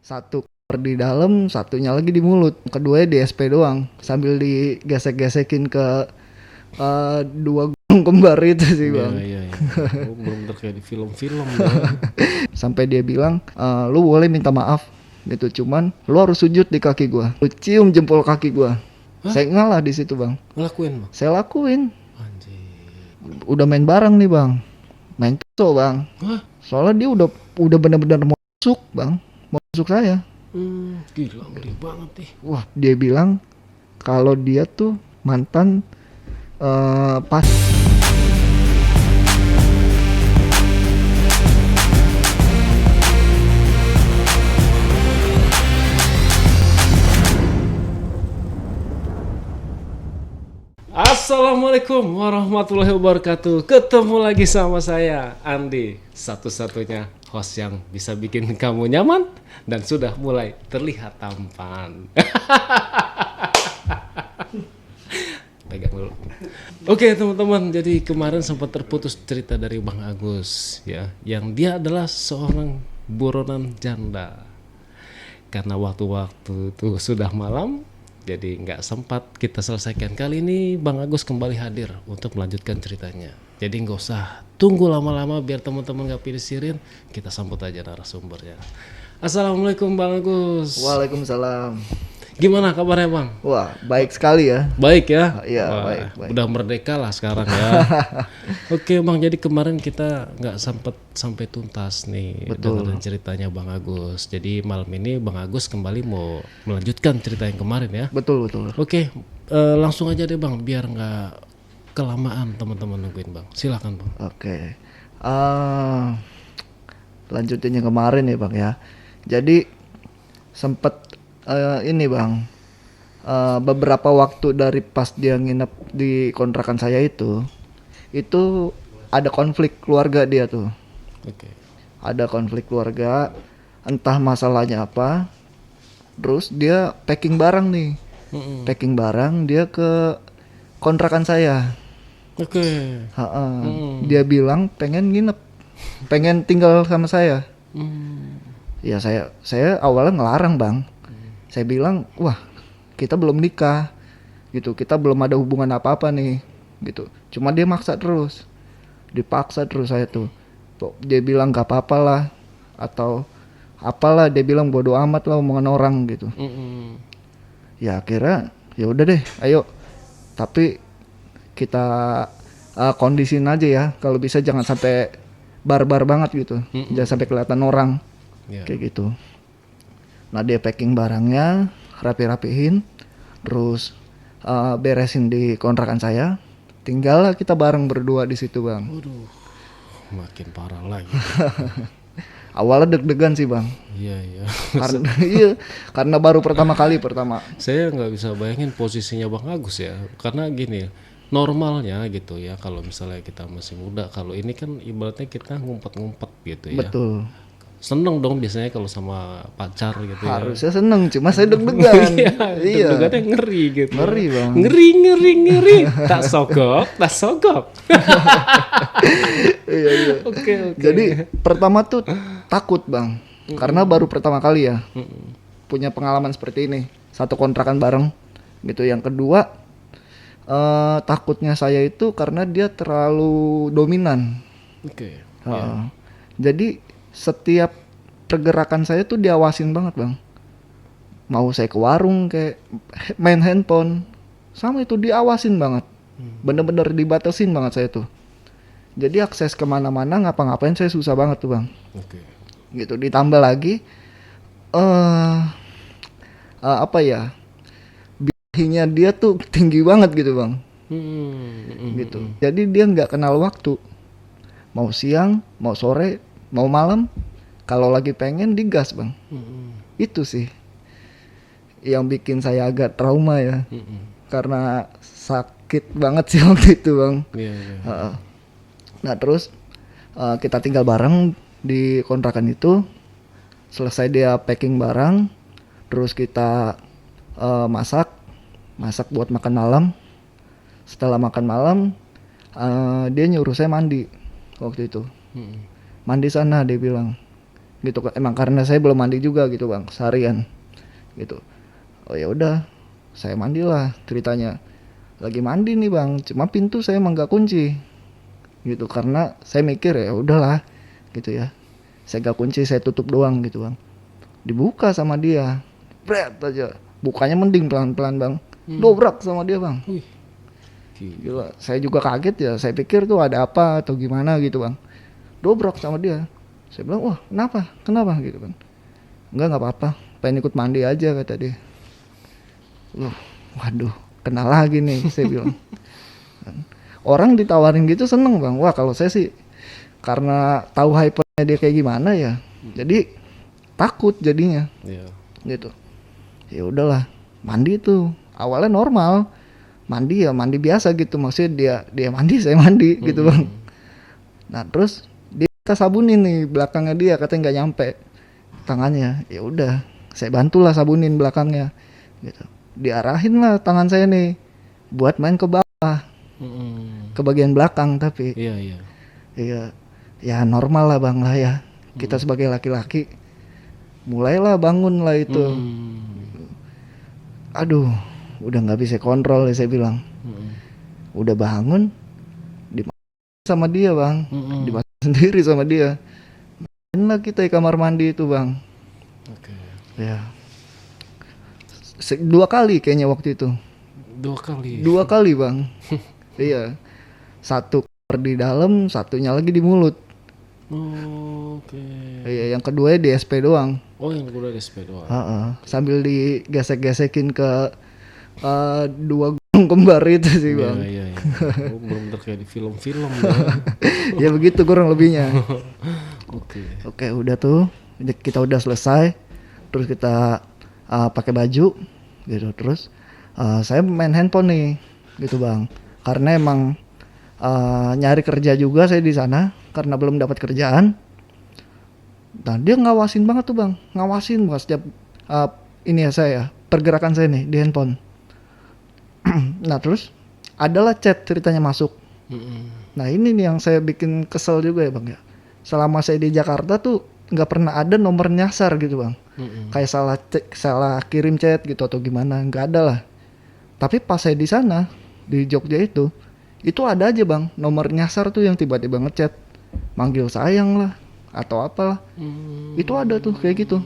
Satu di dalam, satunya lagi di mulut. Keduanya di SP doang. Sambil digesek-gesekin ke dua gulung kembar itu sih Iya, bang. iya, iya. Oh, bener-bener kayak di film-film ya. Sampai dia bilang, lu boleh minta maaf gitu. Cuman lu harus sujud di kaki gua. Lu cium jempol kaki gua. Hah? Saya ngalah di situ bang. Ngelakuin bang? Saya lakuin. Anjir. Udah main bareng nih bang. Main pisau bang. Hah? Soalnya dia udah benar-benar mau masuk bang. Mau masuk saya. Gila, ngeri banget nih. Wah, dia bilang kalau dia tuh mantan pas. Assalamualaikum warahmatullahi wabarakatuh. Ketemu lagi sama saya, Andi. Satu-satunya host yang bisa bikin kamu nyaman dan sudah mulai terlihat tampan. Pegang dulu. Oke teman-teman, jadi kemarin sempat terputus cerita dari Bang Agus ya, yang dia adalah seorang buronan janda. Karena waktu-waktu itu sudah malam, jadi nggak sempat kita selesaikan. Kali ini Bang Agus kembali hadir untuk melanjutkan ceritanya. Jadi nggak usah tunggu lama-lama biar teman-teman nggak pilih sirin, kita sambut aja narasumbernya. Assalamualaikum Bang Agus. Waalaikumsalam. Gimana kabarnya Bang? Wah, baik sekali ya. Baik ya? Iya, Wah, baik. udah merdeka lah sekarang ya. Oke Bang, jadi kemarin kita nggak sampai tuntas nih dengan ceritanya Bang Agus. Jadi malam ini Bang Agus kembali mau melanjutkan cerita yang kemarin ya. Betul. Oke, langsung aja deh Bang, biar nggak kelamaan teman-teman nungguin Bang. Silakan Bang. Oke. Lanjutin yang kemarin ya bang ya. Jadi sempet ini bang, beberapa waktu dari pas dia nginep di kontrakan saya itu ada konflik keluarga dia tuh. Oke. Ada konflik keluarga, entah masalahnya apa. Terus dia packing barang nih. Packing barang dia ke kontrakan saya. Oke. Dia bilang pengen nginep, pengen tinggal sama saya. Ya saya awalnya ngelarang bang. Saya bilang, wah kita belum nikah gitu, kita belum ada hubungan apa-apa nih gitu. Cuma dia dipaksa terus saya tuh. Dia bilang gak apa-apa lah, atau apalah, dia bilang bodo amat lah omongan orang gitu. Ya akhirnya ya udah deh, ayo. Tapi kita kondisiin aja ya, kalau bisa jangan sampai barbar banget gitu, jangan sampai kelihatan orang. Kayak gitu. Nah dia packing barangnya, rapi-rapihin, terus beresin di kontrakan saya. Tinggal kita bareng berdua di situ bang. Waduh, makin parah lagi. Awalnya deg-degan sih bang. Iya. Karena baru pertama kali. Saya nggak bisa bayangin posisinya Bang Agus ya, karena gini, normalnya gitu ya, kalau misalnya kita masih muda, kalau ini kan ibaratnya kita ngumpet-ngumpet gitu ya. Betul. Seneng dong biasanya kalau sama pacar gitu ya. Harusnya seneng, cuma saya deg-degan. Iya. Deg-degannya ngeri gitu. Ngeri bang. Ngeri. Tak sogok. Iya. Oke. Jadi pertama tuh takut bang, karena baru pertama kali ya punya pengalaman seperti ini, satu kontrakan bareng gitu. Yang kedua takutnya saya itu karena dia terlalu dominan. Oke. Jadi setiap pergerakan saya tuh diawasin banget bang. Mau saya ke warung kayak main handphone, sama itu diawasin banget. Bener-bener dibatasin banget saya tuh. Jadi akses kemana-mana, ngapa-ngapain saya susah banget tuh bang. Oke. Gitu. Ditambah lagi apa ya, birahinya dia tuh tinggi banget gitu bang. Gitu. Jadi dia nggak kenal waktu. Mau siang, mau sore, mau malam, kalau lagi pengen digas bang. Itu sih yang bikin saya agak trauma ya. Karena sakit banget sih waktu itu bang. Nah terus kita tinggal bareng di kontrakan itu. Selesai dia packing barang, terus kita masak buat makan malam. Setelah makan malam dia nyuruh saya mandi waktu itu. Mandi sana, dia bilang gitu kan. Emang karena saya belum mandi juga gitu bang, seharian gitu. Oh ya udah, saya mandilah ceritanya. Lagi mandi nih bang, cuma pintu saya emang gak kunci gitu, karena saya mikir ya udahlah gitu ya, saya gak kunci, saya tutup doang gitu bang. Dibuka sama dia, bret aja, bukanya mending pelan-pelan bang, dobrak sama dia bang. Wih. Gila, saya juga kaget ya, saya pikir tuh ada apa atau gimana gitu bang. Dobrak sama dia. Saya bilang, wah kenapa gitu kan. Enggak apa-apa, pengen ikut mandi aja kata dia. Waduh, kenal lagi nih saya bilang. Orang ditawarin gitu seneng bang. Wah kalau saya sih karena tahu hypernya dia kayak gimana ya, jadi takut jadinya. Iya. Gitu. Ya udahlah, mandi tuh awalnya normal, mandi ya mandi biasa gitu, maksudnya dia mandi saya mandi gitu bang. Nah terus dia kita sabunin nih belakangnya dia, katanya nggak nyampe tangannya. Ya udah, saya bantulah sabunin belakangnya gitu. Diarahin lah tangan saya nih buat main ke bawah, ke bagian belakang. Tapi iya ya normal lah bang lah ya, kita sebagai laki-laki mulailah bangun lah itu. Aduh, udah nggak bisa kontrol ya saya bilang. Udah bangun, dimasak sama dia bang, dimasak sendiri sama dia. Main lah kita di kamar mandi itu bang. Ya, 2 kali kayaknya waktu itu. 2 kali. 2 kali bang. Iya, 1 kamar di dalam, satunya lagi di mulut. Iya, yang kedua di SP doang. Oh, yang kedua di SP doang. Sambil digesek-gesekin ke 2 gulung kembar itu sih bang. Iya. Oh, bener-bener kayak di film-film. Ya begitu kurang lebihnya. Oke, udah tuh, kita udah selesai. Terus kita pakai baju gitu. Terus saya main handphone nih gitu bang, karena emang nyari kerja juga saya di sana karena belum dapat kerjaan. Nah dia ngawasin banget tuh bang, ngawasin banget setiap ini ya saya, pergerakan saya nih di handphone. Nah terus adalah chat ceritanya masuk. Nah ini nih yang saya bikin kesel juga ya bang ya. Selama saya di Jakarta tuh nggak pernah ada nomor nyasar gitu bang. Kayak salah kirim chat gitu atau gimana, nggak ada lah. Tapi pas saya di sana di Jogja itu ada aja bang nomor nyasar tuh yang tiba-tiba ngechat, manggil sayang lah atau apalah. Itu ada tuh kayak gitu.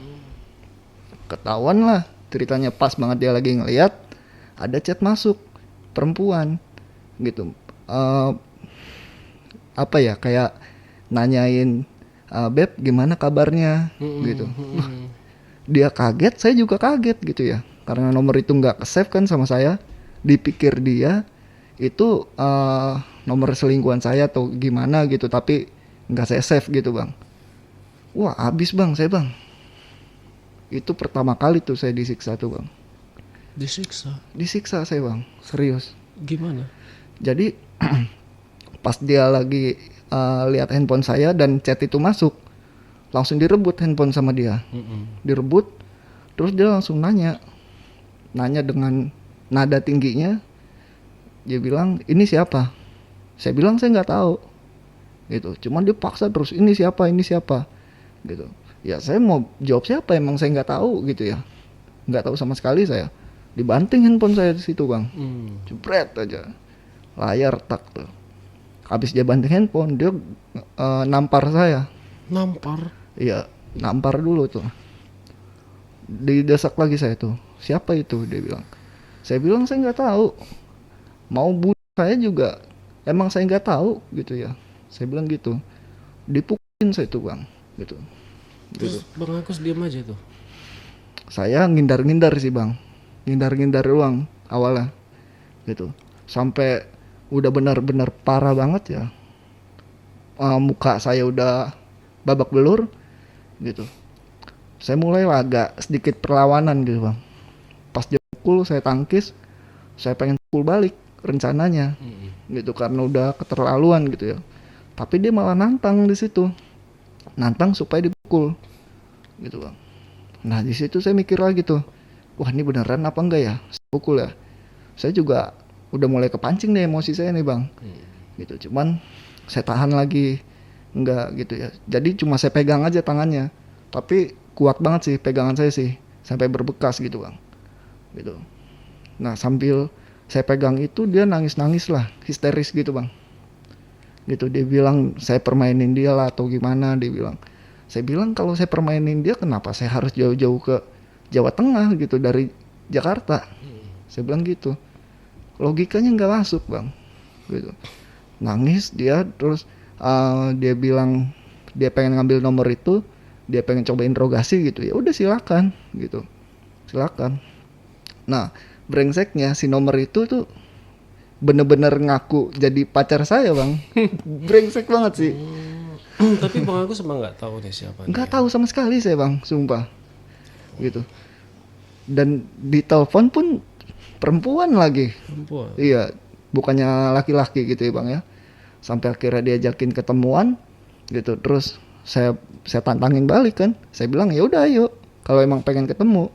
Ketahuan lah ceritanya, pas banget dia lagi ngeliat ada chat masuk perempuan gitu. Apa ya, kayak nanyain Beb gimana kabarnya gitu. Dia kaget, saya juga kaget gitu ya, karena nomor itu nggak ke-save kan sama saya. Dipikir dia itu nomor selingkuhan saya atau gimana gitu, tapi nggak saya save gitu bang. Wah abis bang saya bang. Itu pertama kali tuh saya disiksa tuh bang. Disiksa saya bang, serius. Gimana? Jadi pas dia lagi lihat handphone saya dan chat itu masuk, langsung direbut handphone sama dia. Direbut, terus dia langsung nanya dengan nada tingginya. Dia bilang ini siapa? Saya bilang saya nggak tahu gitu. Cuman dia paksa terus, ini siapa gitu. Ya saya mau jawab siapa, emang saya nggak tahu gitu ya, nggak tahu sama sekali saya. Dibanting handphone saya di situ bang, jebret aja layar tak tuh. Habis dia banting handphone, dia nampar saya. Iya, nampar dulu tuh. Didesak lagi saya tuh, siapa itu dia bilang. Saya bilang saya nggak tahu, mau bunuh saya juga emang saya nggak tahu gitu ya, saya bilang gitu. Dipukulin saya tuh bang gitu. Terus Bang Agus diam aja tuh? Saya ngindar sih bang, ngindar doang awalnya gitu, sampai udah benar-benar parah banget ya. Muka saya udah babak belur gitu. Saya mulai agak sedikit perlawanan gitu bang. Pas dia pukul saya tangkis, saya pengen pukul balik rencananya gitu, karena udah keterlaluan gitu ya. Tapi dia malah nantang di situ, nantang supaya dipukul gitu bang. Nah di situ saya mikir lagi tuh, wah ini beneran apa enggak ya pukul ya. Saya juga udah mulai kepancing nih emosi saya nih bang gitu. Cuman saya tahan lagi, enggak gitu ya. Jadi cuma saya pegang aja tangannya, Tapi kuat banget sih pegangan saya sih, sampai berbekas gitu bang, gitu. Nah sambil saya pegang itu dia nangis lah, histeris gitu bang, gitu. Dia bilang saya permainin dia lah atau gimana, dia bilang. Saya bilang kalau saya permainin dia kenapa saya harus jauh-jauh ke Jawa Tengah gitu dari Jakarta. Saya bilang gitu, logikanya nggak masuk bang, gitu. Nangis dia, terus dia bilang dia pengen ngambil nomor itu, dia pengen coba interogasi gitu. Ya udah silakan gitu, silakan. Nah brengseknya si nomor itu tuh bener-bener ngaku jadi pacar saya bang. Brengsek banget sih. Tapi Bang Agus emang nggak tahu nih siapa. Nggak tahu sama sekali saya bang, sumpah gitu. Dan di telepon pun perempuan lagi. Perempuan. Iya, bukannya laki-laki gitu ya bang ya. Sampai akhirnya diajakin ketemuan gitu. Terus saya tantangin balik kan. Saya bilang ya udah ayo, kalau emang pengen ketemu.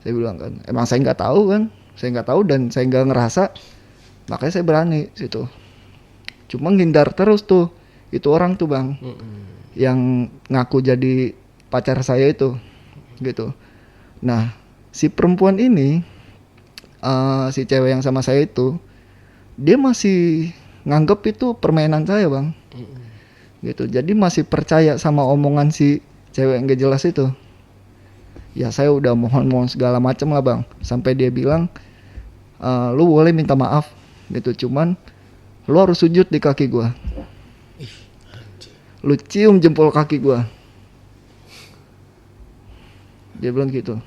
Saya bilang kan, emang saya nggak tahu kan. Saya nggak tahu dan saya nggak ngerasa. Makanya saya berani situ. Cuma ngindar terus tuh. Itu orang tuh bang, yang ngaku jadi pacar saya itu, gitu. Nah, si perempuan ini, si cewek yang sama saya itu, dia masih nganggep itu permainan saya bang, gitu. Jadi masih percaya sama omongan si cewek yang gak jelas itu. Ya saya udah mohon segala macam lah bang, sampai dia bilang, lu boleh minta maaf, gitu. Cuman lu harus sujud di kaki gua. Lu cium jempol kaki gua. Dia bilang gitu.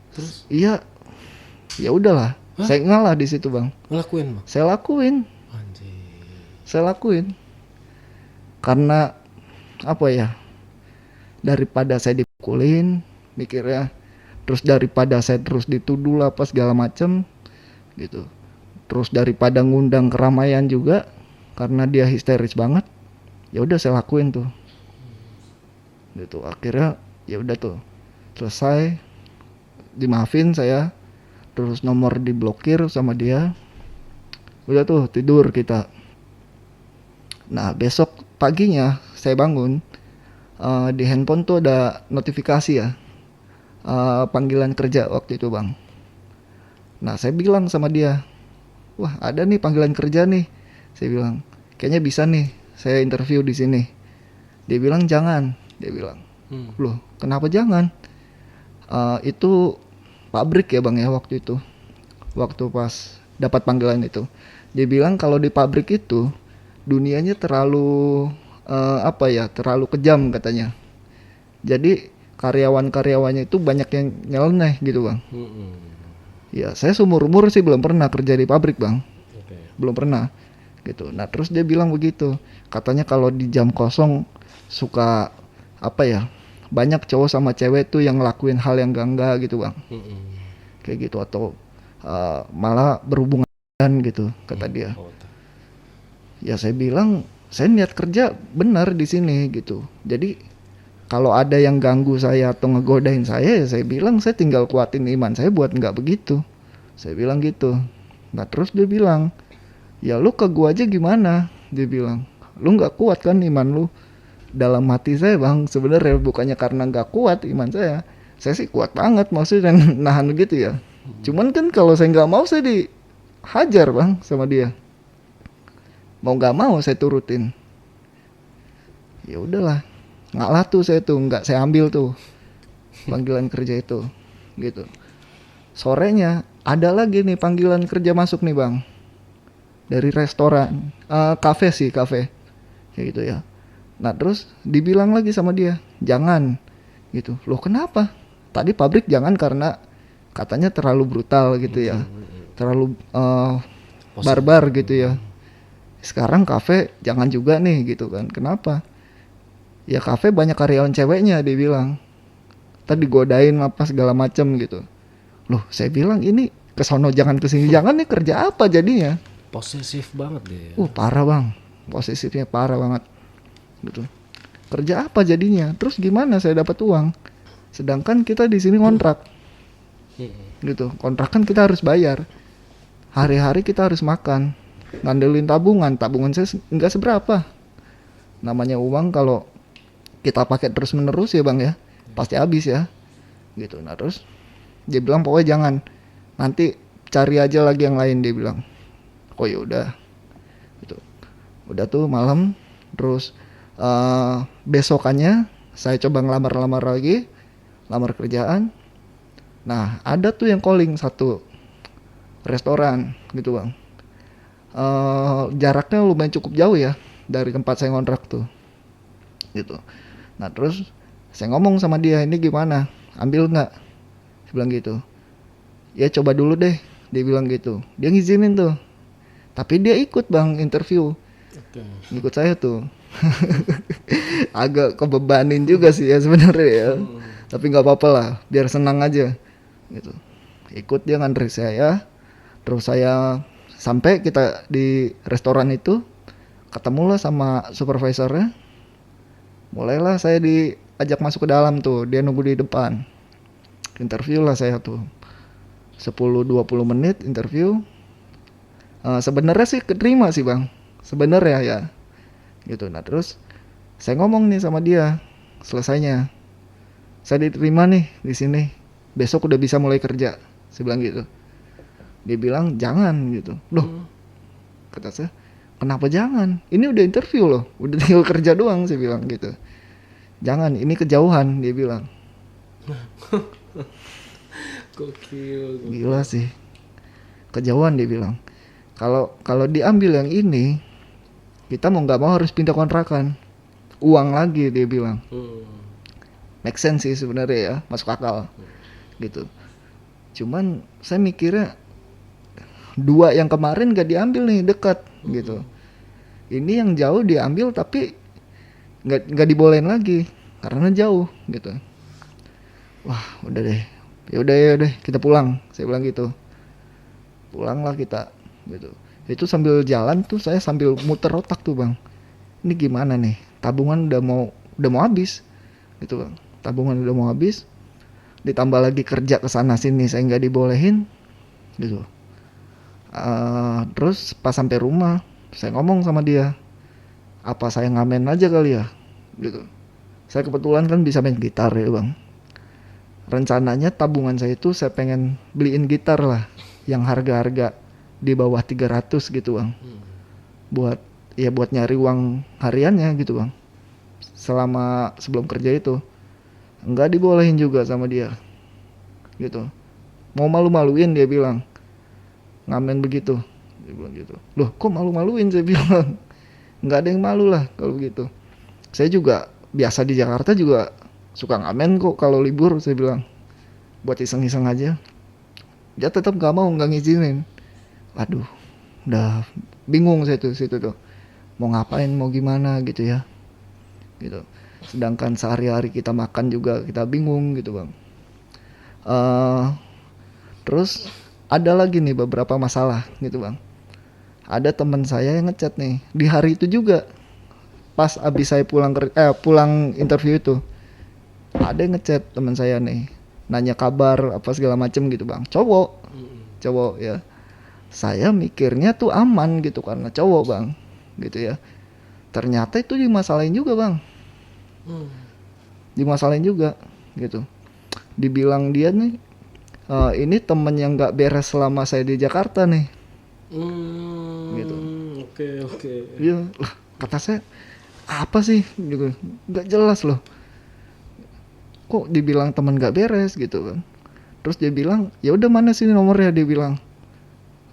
Terus? Iya. Ya udahlah. Saya ngalah di situ bang. Ngelakuin bang? Saya lakuin. Anjir. Saya lakuin. Karena apa ya? Daripada saya dipukulin, mikirnya. Terus daripada saya terus dituduh lah apa segala macem, gitu. Terus daripada ngundang keramaian juga, karena dia histeris banget. Ya udah saya lakuin tuh, gitu. Akhirnya ya udah tuh selesai, dimaafin saya, terus nomor diblokir sama dia, udah tuh tidur kita. Nah besok paginya saya bangun, di handphone tuh ada notifikasi ya, panggilan kerja waktu itu bang. Nah saya bilang sama dia, wah ada nih panggilan kerja nih, saya bilang kayaknya bisa nih saya interview di sini. Dia bilang jangan, dia bilang. Loh, kenapa jangan? Itu pabrik ya bang ya waktu itu. Waktu pas dapat panggilan itu. Dia bilang kalau di pabrik itu dunianya terlalu terlalu kejam katanya. Jadi karyawan-karyawannya itu banyak yang nyeleneh gitu bang. Ya saya seumur-umur sih belum pernah kerja di pabrik bang. Belum pernah. Gitu. Nah terus dia bilang begitu, katanya kalau di jam kosong suka banyak cowok sama cewek tuh yang ngelakuin hal yang enggak gitu bang, kayak gitu, atau malah berhubungan gitu kata dia. Ya saya bilang saya niat kerja benar di sini gitu, jadi kalau ada yang ganggu saya atau ngegodain saya, ya saya bilang saya tinggal kuatin iman saya buat nggak begitu, saya bilang gitu. Nah terus dia bilang, ya lu ke gua aja gimana? Dia bilang, lu nggak kuat kan iman lu? Dalam hati saya bang, sebenarnya bukannya karena nggak kuat iman saya sih kuat banget maksudnya nahan gitu ya. Cuman kan kalau saya nggak mau saya dihajar bang sama dia. Mau nggak mau saya turutin. Ya udahlah, ngalah tuh saya tuh, nggak saya ambil tuh panggilan kerja itu, gitu. Sorenya ada lagi nih panggilan kerja masuk nih bang. Dari restoran, kafe kayak gitu ya. Nah terus dibilang lagi sama dia, jangan, gitu. Loh kenapa? Tadi pabrik jangan karena katanya terlalu brutal gitu ya, terlalu barbar gitu ya. Sekarang kafe jangan juga nih gitu kan. Kenapa? Ya kafe banyak karyawan ceweknya, dia bilang. Tadi godain apa segala macam gitu. Loh saya bilang ini kesono jangan kesini jangan nih, kerja apa jadinya? Posesif banget dia. Parah bang, posesifnya parah banget, gitu. Kerja apa jadinya? Terus gimana saya dapat uang? Sedangkan kita di sini kontrak, gitu. Kontrak kan kita harus bayar. Hari-hari kita harus makan, ngandelin tabungan saya nggak seberapa. Namanya uang kalau kita pakai terus menerus ya bang ya, pasti habis ya gitu. Nah terus dia bilang pokoknya jangan, nanti cari aja lagi yang lain, dia bilang. Oh ya udah gitu. Udah tuh malam, terus besokannya saya coba ngelamar lagi, lamar kerjaan. Nah ada tuh yang calling satu restoran gitu bang. Jaraknya lumayan cukup jauh ya dari tempat saya ngontrak tuh gitu. Nah terus saya ngomong sama dia, ini gimana, ambil nggak, saya bilang gitu. Ya coba dulu deh, dia bilang gitu. Dia ngizinin tuh, tapi dia ikut bang interview. Ikut saya tuh. Agak kebebanin juga sih ya sebenarnya ya, tapi nggak apa-apa lah, biar senang aja gitu. Ikut dia ngantri saya, terus saya sampai kita di restoran itu, ketemulah sama supervisornya. Mulailah saya diajak masuk ke dalam tuh, dia nunggu di depan. Interview lah saya tuh 10-20 menit interview. Sebenarnya sih keterima sih bang, sebenarnya ya gitu. Nah terus saya ngomong nih sama dia, selesainya saya diterima nih di sini, besok udah bisa mulai kerja, saya bilang gitu. Dia bilang jangan gitu. Loh, kata saya, kenapa jangan? Ini udah interview loh, udah tinggal kerja doang, saya bilang gitu. Jangan, ini kejauhan, dia bilang. Gokil. Gila sih, kejauhan dia bilang. Kalau diambil yang ini, kita mau nggak mau harus pindah kontrakan, uang lagi, dia bilang. Make sense sih sebenarnya ya, masuk akal gitu. Cuman saya mikirnya dua yang kemarin gak diambil nih, dekat gitu. Ini yang jauh diambil tapi nggak dibolehin lagi karena jauh gitu. Wah udah deh, ya udah kita pulang, saya bilang gitu. Pulanglah kita gitu. Itu sambil jalan tuh saya sambil muter otak tuh bang, ini gimana nih, tabungan udah mau habis gitu bang, tabungan udah mau habis, ditambah lagi kerja kesana sini saya nggak dibolehin gitu. Terus pas sampai rumah saya ngomong sama dia, apa saya ngamen aja kali ya gitu. Saya kebetulan kan bisa main gitar ya bang. Rencananya tabungan saya itu saya pengen beliin gitar lah yang harga-harga di bawah 300 gitu bang. Buat nyari uang hariannya gitu bang. Selama sebelum kerja itu nggak dibolehin juga sama dia gitu. Mau malu-maluin dia bilang, ngamen begitu, dia bilang gitu. Loh kok malu-maluin, saya bilang. Nggak ada yang malu lah kalau begitu. Saya juga biasa di Jakarta juga suka ngamen kok kalau libur, saya bilang. Buat iseng-iseng aja. Dia tetap nggak mau, nggak ngizinin. Aduh, udah bingung saya tuh situ tuh. Mau ngapain, mau gimana gitu ya. Gitu. Sedangkan sehari-hari kita makan juga kita bingung gitu bang. Terus ada lagi nih beberapa masalah gitu bang. Ada teman saya yang ngechat nih di hari itu juga, pas abis saya pulang interview itu, ada yang ngechat teman saya nih, nanya kabar apa segala macem gitu bang. Cowok ya. Saya mikirnya tuh aman gitu karena cowok bang, gitu ya. Ternyata itu dimasalahin juga bang, dimasalahin juga gitu. Dibilang dia nih, ini temen yang nggak beres selama saya di Jakarta nih. Gitu. Oke. Iya, kata saya apa sih gitu, nggak jelas loh. Kok dibilang teman nggak beres gitu kan? Terus dia bilang, ya udah mana sini nomornya, dia bilang.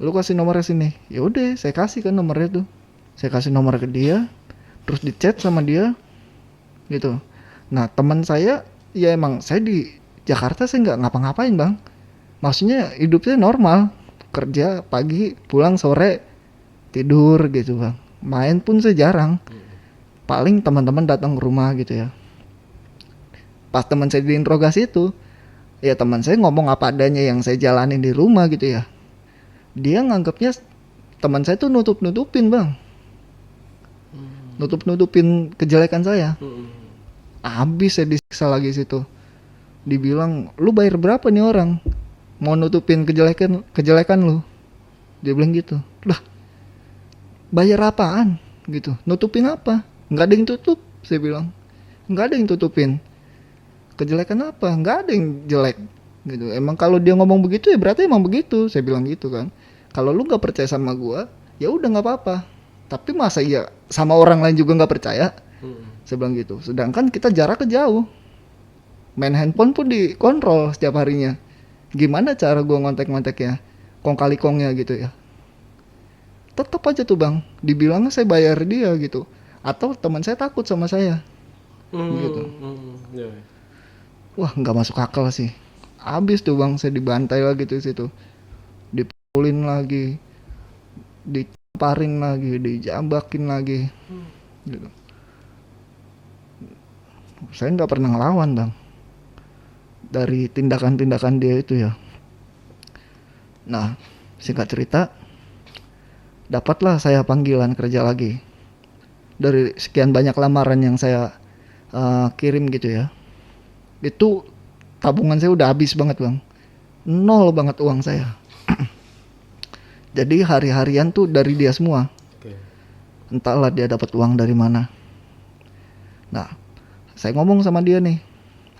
Lu kasih nomornya sini. Ya udah, saya kasih kan nomornya tuh. Saya kasih nomor ke dia, terus di chat sama dia, gitu. Nah teman saya, ya emang saya di Jakarta saya nggak ngapa-ngapain bang. Maksudnya hidupnya normal. Kerja pagi, pulang sore, tidur gitu bang. Main pun saya jarang. Paling teman-teman datang ke rumah gitu ya. Pas teman saya diinterogasi itu, ya teman saya ngomong apa adanya yang saya jalanin di rumah gitu ya. Dia nganggapnya teman saya tuh nutup-nutupin bang. Nutup-nutupin kejelekan saya. Habis saya disiksa lagi situ. Dibilang, lu bayar berapa nih orang mau nutupin kejelekan lu? Dia bilang gitu. Lah, bayar apaan gitu? Nutupin apa? Nggak ada yang tutup, saya bilang. nggak ada yang tutupin. Kejelekan apa? Nggak ada yang jelek gitu. Emang kalau dia ngomong begitu ya berarti emang begitu, saya bilang gitu kan. Kalau lu nggak percaya sama gua, ya udah nggak apa-apa. Tapi masa iya sama orang lain juga nggak percaya? Saya bilang gitu. Sedangkan kita jaraknya jauh. Main handphone pun dikontrol setiap harinya. Gimana cara gua ngontek-ngonteknya? Kong kali kongnya gitu ya. Tetap aja tuh bang, dibilangnya saya bayar dia gitu. Atau teman saya takut sama saya. Gitu. Wah nggak masuk akal sih. Abis tuh bang, saya dibantai lagi tuh situ, dipukulin lagi, ditamparin lagi, dijambakin lagi. Gitu. Saya nggak pernah ngelawan bang. Dari tindakan-tindakan dia itu ya. Nah singkat cerita, dapatlah saya panggilan kerja lagi. Dari sekian banyak lamaran yang saya kirim gitu ya. Itu tabungan saya udah habis banget bang, nol banget uang saya. Jadi hari-harian tuh dari dia semua. Entahlah dia dapat uang dari mana. Nah saya ngomong sama dia nih,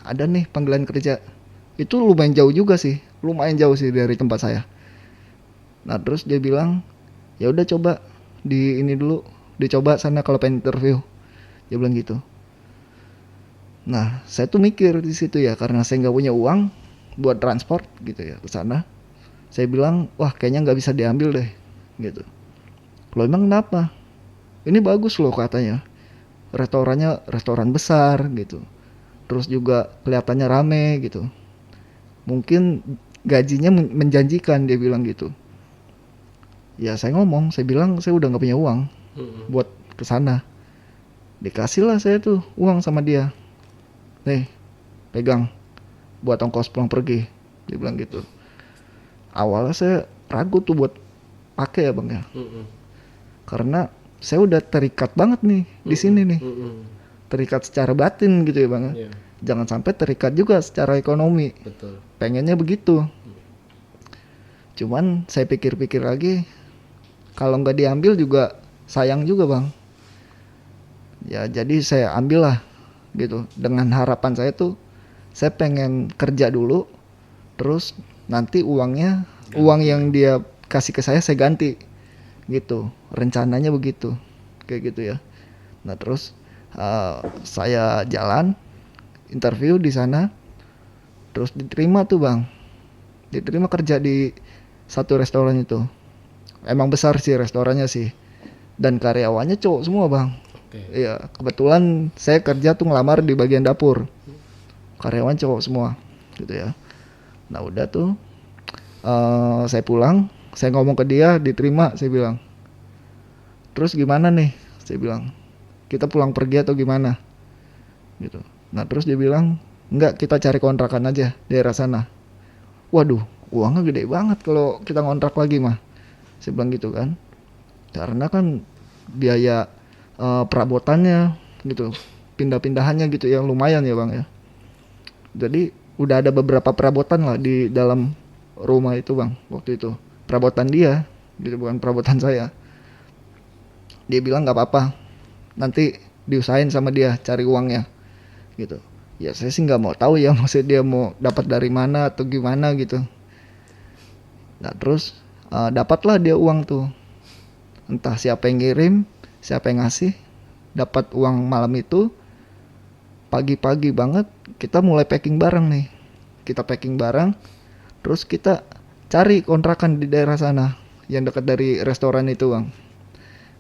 ada nih panggilan kerja. Itu lumayan jauh juga sih, lumayan jauh sih dari tempat saya. Nah terus dia bilang, ya udah coba di ini dulu, dicoba sana kalau pengen interview. Dia bilang gitu. Nah, saya tuh mikir di situ ya, karena saya nggak punya uang buat transport gitu ya ke sana. Saya bilang, wah kayaknya nggak bisa diambil deh, gitu. Loh emang kenapa? Ini bagus loh katanya. Restorannya restoran besar gitu. Terus juga kelihatannya rame gitu. Mungkin gajinya menjanjikan, dia bilang gitu. Ya saya ngomong, saya bilang saya udah nggak punya uang buat ke sana. Dikasih lah saya tuh uang sama dia. Nih, pegang buat ongkos pulang pergi, dia bilang gitu. Awalnya saya ragu tuh buat pakai ya bang ya, karena saya udah terikat banget nih di sini nih, terikat secara batin gitu ya bang ya. Jangan sampai terikat juga secara ekonomi. Betul. Pengennya begitu. Cuman saya pikir-pikir lagi, kalau nggak diambil juga sayang juga bang. Ya jadi saya ambil lah gitu, dengan harapan saya tuh saya pengen kerja dulu, terus nanti uangnya uang yang dia kasih ke saya ganti gitu, rencananya begitu kayak gitu ya. Nah terus saya jalan interview di sana, terus diterima tuh bang, diterima kerja di satu restoran itu. Emang besar sih restorannya sih, dan karyawannya cowok semua bang. Iya, kebetulan saya kerja tuh ngelamar di bagian dapur. Karyawan cowok semua, gitu ya. Nah udah tuh, saya pulang, saya ngomong ke dia, diterima, saya bilang. Terus gimana nih? Saya bilang, kita pulang pergi atau gimana? Gitu. Nah terus dia bilang, enggak, kita cari kontrakan aja di daerah sana. Waduh, uangnya gede banget kalau kita ngontrak lagi mah. Saya bilang gitu kan. Karena kan biaya perabotannya gitu, pindah-pindahannya gitu yang lumayan ya bang ya. Jadi udah ada beberapa perabotan lah di dalam rumah itu bang waktu itu. Perabotan dia gitu, bukan perabotan saya. Dia bilang nggak apa-apa, nanti diusahain sama dia cari uangnya gitu. Ya saya sih nggak mau tahu ya maksud dia mau dapat dari mana atau gimana gitu. Nah terus dapatlah dia uang tuh, entah siapa yang ngirim, siapa yang ngasih. Dapat uang malam itu, pagi-pagi banget kita mulai packing barang nih. Kita packing barang, terus kita cari kontrakan di daerah sana yang dekat dari restoran itu bang,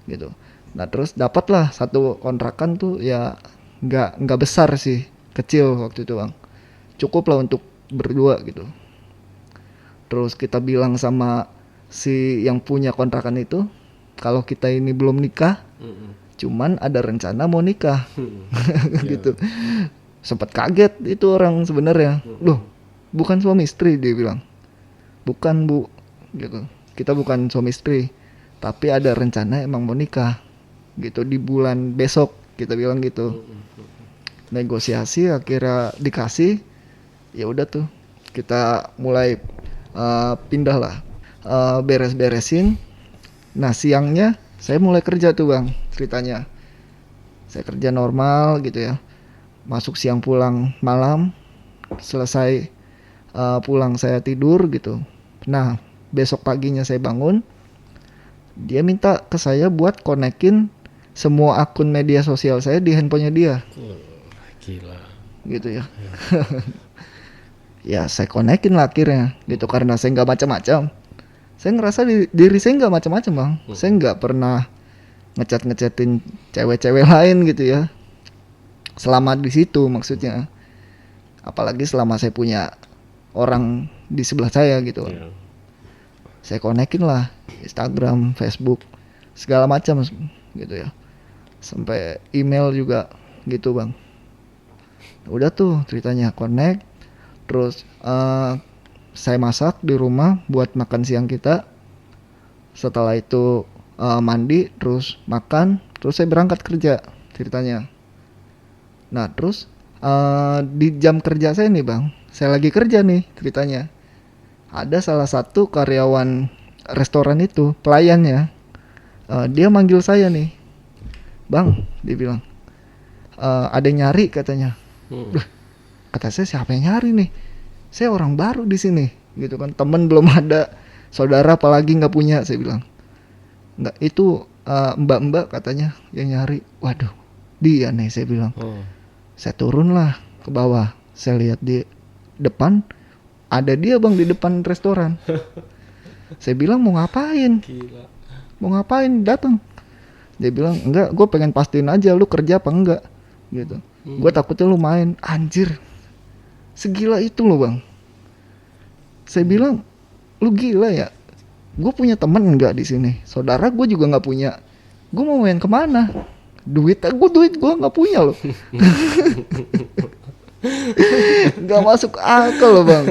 gitu. Nah terus dapatlah satu kontrakan tuh ya nggak besar sih, kecil waktu itu bang, cukup lah untuk berdua gitu. Terus kita bilang sama si yang punya kontrakan itu, kalau kita ini belum nikah, cuman ada rencana mau nikah, gitu. Sempat kaget itu orang sebenarnya. Loh, bukan suami istri, dia bilang. Bukan bu, gitu. Kita bukan suami istri, tapi ada rencana emang mau nikah, gitu di bulan besok, kita bilang gitu. Negosiasi akhirnya dikasih, ya udah tuh kita mulai pindah lah, beres-beresin. Nah siangnya saya mulai kerja tuh bang, ceritanya saya kerja normal gitu ya. masuk siang pulang malam, selesai pulang saya tidur gitu. Nah besok paginya saya bangun, dia minta ke saya buat konekin semua akun media sosial saya di handphonenya dia. Gila. Gitu ya. Ya saya konekin lah akhirnya gitu, karena saya nggak macam-macam. Saya ngerasa diri saya nggak macam-macam bang. Saya nggak pernah ngechatin cewek-cewek lain gitu ya. Selama di situ maksudnya. Apalagi selama saya punya orang di sebelah saya gitu. Yeah. Saya konekin lah Instagram, Facebook, segala macam gitu ya. Sampai email juga gitu bang. Udah tuh ceritanya connect. Terus saya masak di rumah buat makan siang kita. Setelah itu mandi, terus makan, terus saya berangkat kerja ceritanya. Nah terus di jam kerja saya nih bang, saya lagi kerja nih ceritanya. Ada salah satu karyawan restoran itu, pelayannya, dia manggil saya nih, bang, dia bilang, ada yang nyari katanya. Kata saya, siapa yang nyari nih? Saya orang baru di sini, gitu kan. Temen belum ada, saudara apalagi nggak punya. Saya bilang, nggak, itu mbak-mbak katanya yang nyari. Waduh, dia nih, saya bilang. Saya turun lah ke bawah. Saya lihat di depan, ada dia bang di depan restoran. Saya bilang, mau ngapain? Gila. Mau ngapain? Datang. Dia bilang, enggak, gue pengen pastiin aja lu kerja apa enggak, gitu. Gue takutnya lu main. Anjir, segila itu loh bang. Saya bilang, lu gila ya? Gue punya teman enggak di sini? Saudara gue juga nggak punya. Gue mau main kemana? Duit gue nggak punya loh. Nggak masuk akal loh bang.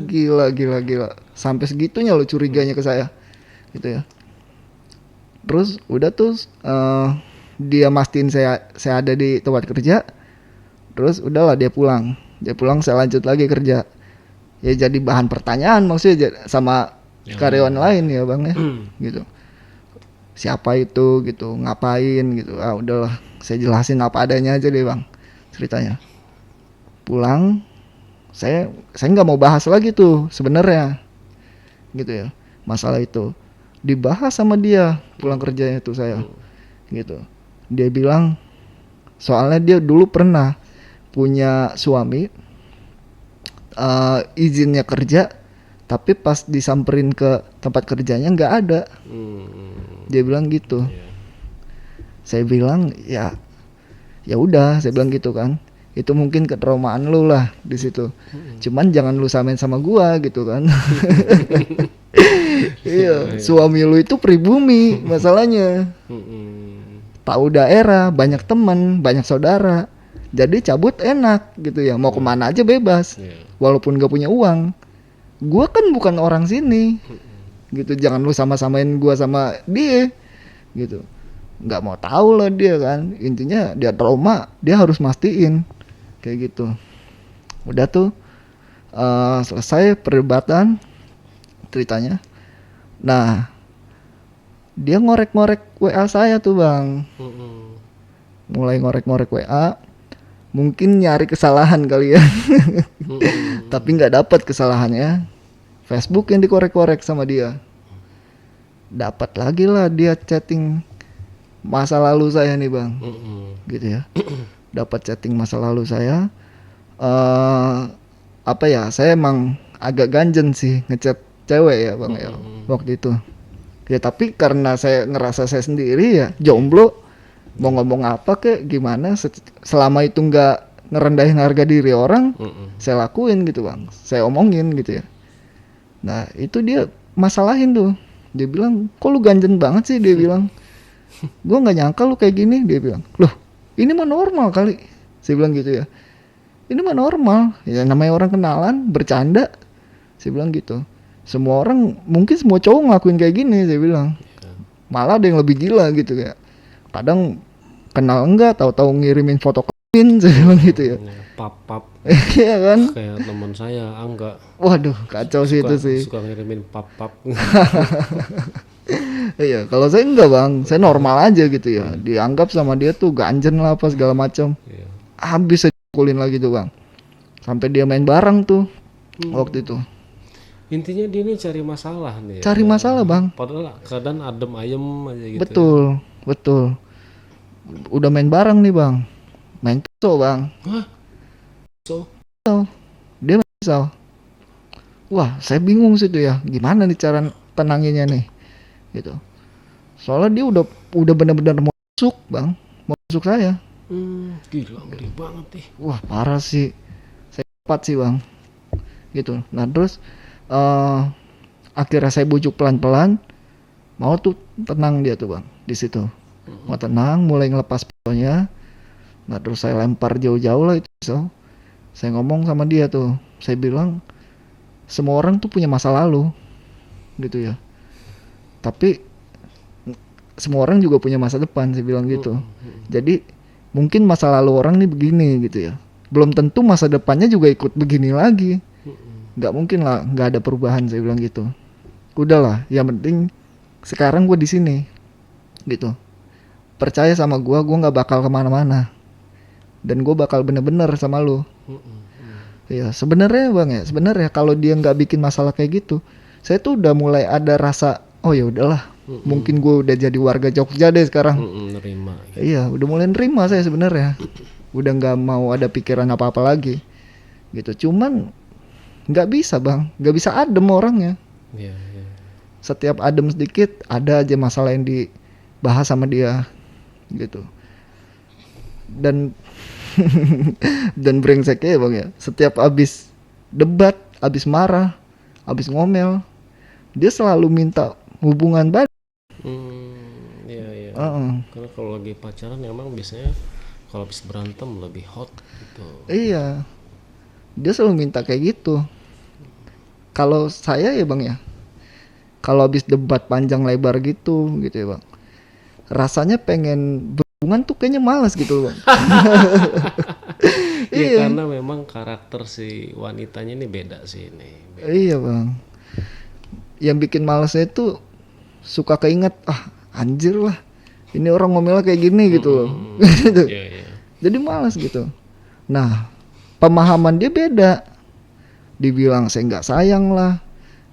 Gila. Sampai segitunya lo curiganya ke saya, gitu ya. Terus udah tuh dia mastiin saya ada di tempat kerja. Terus udahlah dia pulang, saya lanjut lagi kerja. Ya jadi bahan pertanyaan maksudnya sama karyawan lain ya bang ya, gitu. Siapa itu gitu, ngapain gitu. Udahlah, saya jelasin apa adanya aja deh bang ceritanya. Pulang, saya nggak mau bahas lagi tuh sebenarnya, gitu ya. Masalah itu dibahas sama dia pulang kerjanya tuh saya, gitu. Dia bilang, soalnya dia dulu pernah punya suami, izinnya kerja, tapi pas disamperin ke tempat kerjanya nggak ada. Dia bilang gitu. Saya bilang ya udah, saya bilang gitu kan. Itu mungkin ketraumaan lu lah di situ. Cuman jangan lu samain sama gua gitu kan. Iya, suami lu itu pribumi masalahnya. Tahu daerah, banyak teman, banyak saudara. Jadi cabut enak gitu ya. Mau kemana aja bebas. Walaupun gak punya uang. Gua kan bukan orang sini. Gitu, jangan lu sama-samain gua sama dia. Gitu. Nggak mau tahu lah dia kan. Intinya dia trauma, dia harus mastiin kayak gitu. Udah tuh selesai perdebatan ceritanya. Nah dia ngorek-ngorek WA saya tuh bang. Mulai ngorek-ngorek WA, mungkin nyari kesalahan kali ya. Tapi nggak dapat kesalahannya. Facebook yang dikorek-korek sama dia. Dapat lagi lah dia chatting masa lalu saya nih bang, gitu ya. Dapat chatting masa lalu saya. Apa ya? Saya emang agak ganjen sih ngechat cewek ya bang ya waktu itu. Ya tapi karena saya ngerasa saya sendiri ya jomblo, mau ngomong apa kek gimana, selama itu nggak ngerendahin harga diri orang, saya lakuin gitu bang. Saya omongin gitu ya. Nah itu dia masalahin tuh. Dia bilang, kok lu ganjen banget sih, dia bilang. Gue nggak nyangka lu kayak gini, dia bilang. Loh, ini mah normal kali, saya bilang gitu ya. Ini mah normal, ya namanya orang kenalan, bercanda, saya bilang gitu. Semua orang, mungkin semua cowok ngelakuin kayak gini, saya bilang. Malah ada yang lebih gila gitu ya. Kadang kenal enggak, tahu-tahu ngirimin foto kawin, saya bilang gitu ya. Pap. Iya kan? Kayak teman saya, Angga. Waduh, kacau sih itu sih. Suka ngirimin pap. Iya, kalau saya enggak bang, saya normal aja gitu ya. Dianggap sama dia tuh ganjen lah apa segala macam. habis saya pukulin lagi tuh bang, sampai dia main bareng tuh waktu itu. Intinya dia ini cari masalah nih. Cari masalah bang. Padahal keadaan adem ayem aja gitu. Betul. Udah main bareng nih bang, main pisau bang. Hah? So? Dia main pisau. Wah, saya bingung sih tuh ya, gimana nih cara tenanginnya nih, gitu. Soalnya dia udah benar-benar mau masuk bang, mau masuk saya. Gila, ngeri banget nih. Wah parah sih, saya cepat sih bang, gitu. Nah terus akhirnya saya bujuk pelan-pelan, mau tuh tenang dia tuh bang, di situ. Mau tenang, mulai ngelepas pisaunya. Nah terus saya lempar jauh-jauh lah itu pisau. Saya ngomong sama dia tuh, saya bilang, semua orang tuh punya masa lalu, gitu ya. Tapi semua orang juga punya masa depan, saya bilang gitu. Jadi mungkin masa lalu orang nih begini, gitu ya. Belum tentu masa depannya juga ikut begini lagi. Nggak mungkin lah, nggak ada perubahan, saya bilang gitu. Udahlah, yang penting sekarang gue di sini, gitu. Percaya sama gue nggak bakal kemana-mana. Dan gue bakal bener-bener sama lu. Ya sebenarnya bang ya, sebenarnya kalau dia nggak bikin masalah kayak gitu, saya tuh udah mulai ada rasa, oh ya udahlah, mungkin gue udah jadi warga Jogja deh sekarang. Nerima. Iya, udah mulai nerima saya sebenarnya, udah nggak mau ada pikiran apa-apa lagi, gitu. Cuman nggak bisa bang, nggak bisa adem orangnya. Iya. Setiap adem sedikit, ada aja masalah yang dibahas sama dia, gitu. Dan dan brengseknya ya bang ya, setiap abis debat, abis marah, abis ngomel, dia selalu minta hubungan badan. Iya. Karena kalau lagi pacaran emang biasanya kalau abis berantem lebih hot gitu. Iya, dia selalu minta kayak gitu. Kalau saya ya bang ya, kalau abis debat panjang lebar gitu ya bang, rasanya pengen berhubungan tuh kayaknya malas gitu bang. Iya, karena memang karakter si wanitanya ini beda sih ini. Iya bang. Yang bikin malasnya itu suka keinget, anjir lah, ini orang ngomelnya kayak gini gitu loh. Gitu. Iya. Jadi malas gitu. Nah, pemahaman dia beda. Dibilang saya nggak sayang lah,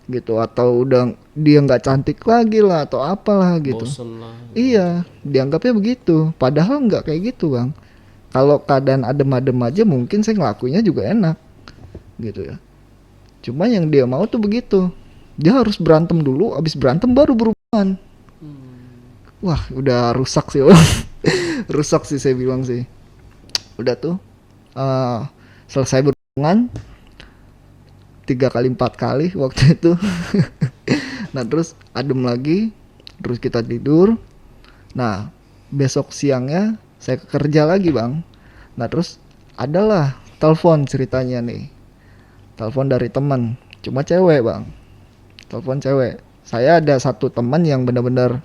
gitu, atau udah dia nggak cantik lagi lah, atau apalah gitu. Bosen lah. Iya, dianggapnya begitu. Padahal nggak kayak gitu bang. Kalau keadaan adem-adem aja mungkin saya ngelakuinnya juga enak, gitu ya. Cuma yang dia mau tuh begitu. Dia harus berantem dulu, abis berantem baru berhubungan. Wah, udah rusak sih bang. Rusak sih saya bilang sih. Udah tuh selesai berhubungan 3 kali 4 kali waktu itu. Nah terus adem lagi, terus kita tidur. Nah besok siangnya saya kerja lagi bang. Nah terus adalah telepon ceritanya nih, telepon dari teman, cuma cewek bang, telepon cewek. Saya ada satu teman yang benar-benar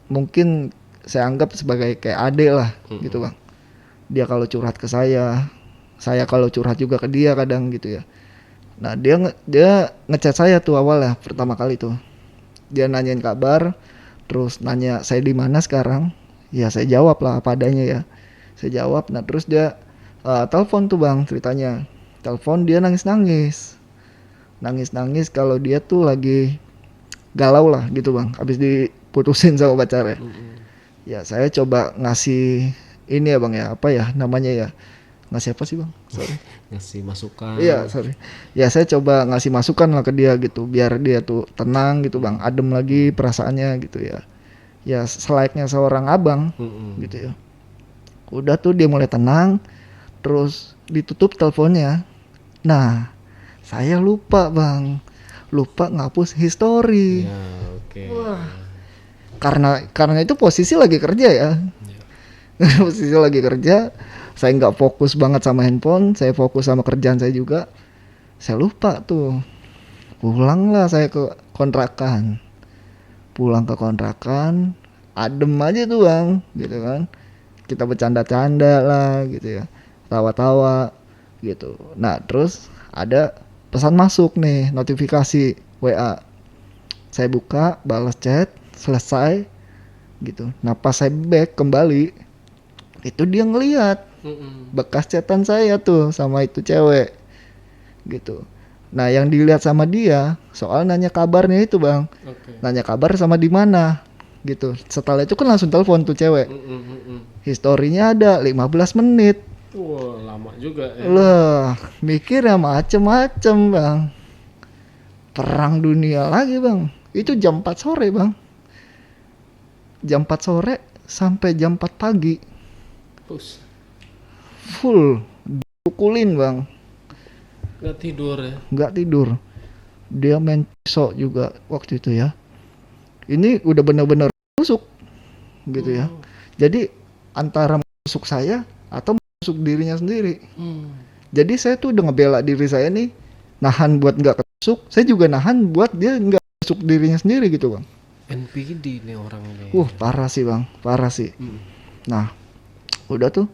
mungkin saya anggap sebagai kayak adik lah, gitu bang. Dia kalau curhat ke saya kalau curhat juga ke dia kadang gitu ya. Nah dia ngechat saya tuh awalnya pertama kali tuh, dia nanyain kabar, terus nanya saya di mana sekarang. Ya saya jawab lah apa adanya ya, saya jawab. Nah terus dia telepon tuh bang, ceritanya telepon dia nangis kalau dia tuh lagi galau lah gitu bang, habis diputusin sama pacarnya. Ya saya coba ngasih ini ya bang ya, apa ya namanya ya, ngasih apa sih bang, sorry. Ngasih masukan. Iya sorry. Ya saya coba ngasih masukan lah ke dia gitu, biar dia tuh tenang gitu bang, adem lagi perasaannya gitu ya. Ya selayaknya seorang abang, gitu ya. Udah tuh dia mulai tenang, terus ditutup teleponnya. Nah saya lupa bang, lupa ngapus history. Ya, oke. Wah, karena itu posisi lagi kerja ya. Posisi lagi kerja, saya nggak fokus banget sama handphone, saya fokus sama kerjaan saya juga. Saya lupa tuh, pulanglah saya ke kontrakan. Pulang ke kontrakan, adem aja tuh bang, gitu kan. Kita bercanda-canda lah gitu ya, tawa-tawa gitu. Nah terus ada pesan masuk nih, notifikasi WA. Saya buka, balas chat, selesai gitu. Nah pas saya back kembali, Itu dia ngelihat bekas chatan saya tuh sama itu cewek gitu. Nah yang dilihat sama dia soal nanya kabarnya itu bang, nanya kabar sama di mana gitu. Setelah itu kan langsung telepon tuh cewek. Historinya ada 15 menit. Wah lama juga ya. Lah mikirnya macem-macem bang. Perang dunia lagi bang. Itu jam 4 sore bang. Jam 4 sore sampai jam 4 pagi. Full pukulin bang. Gak tidur ya? Gak tidur. Dia main pisau juga waktu itu ya. Ini udah bener-bener tusuk gitu ya. Jadi antara menusuk saya atau menusuk dirinya sendiri. Jadi saya tuh udah ngebela diri saya nih, nahan buat nggak ketusuk. Saya juga nahan buat dia nggak tusuk dirinya sendiri gitu bang. NPD nih orang ini. Parah sih bang, parah sih. Nah udah tuh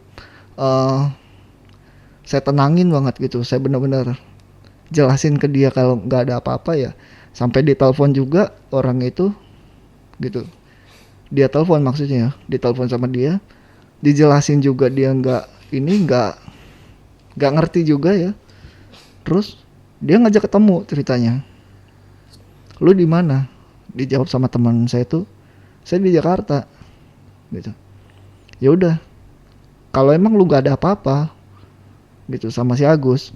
saya tenangin banget gitu. Saya bener-bener jelasin ke dia kalau nggak ada apa-apa ya. Sampai ditelepon juga orang itu gitu. Dia telepon maksudnya, ditelepon sama dia, dijelasin juga dia nggak ngerti juga ya. Terus dia ngajak ketemu ceritanya. Lu di mana? Dijawab sama teman saya tuh, saya di Jakarta gitu. Ya udah, kalau emang lu nggak ada apa-apa gitu sama si Agus,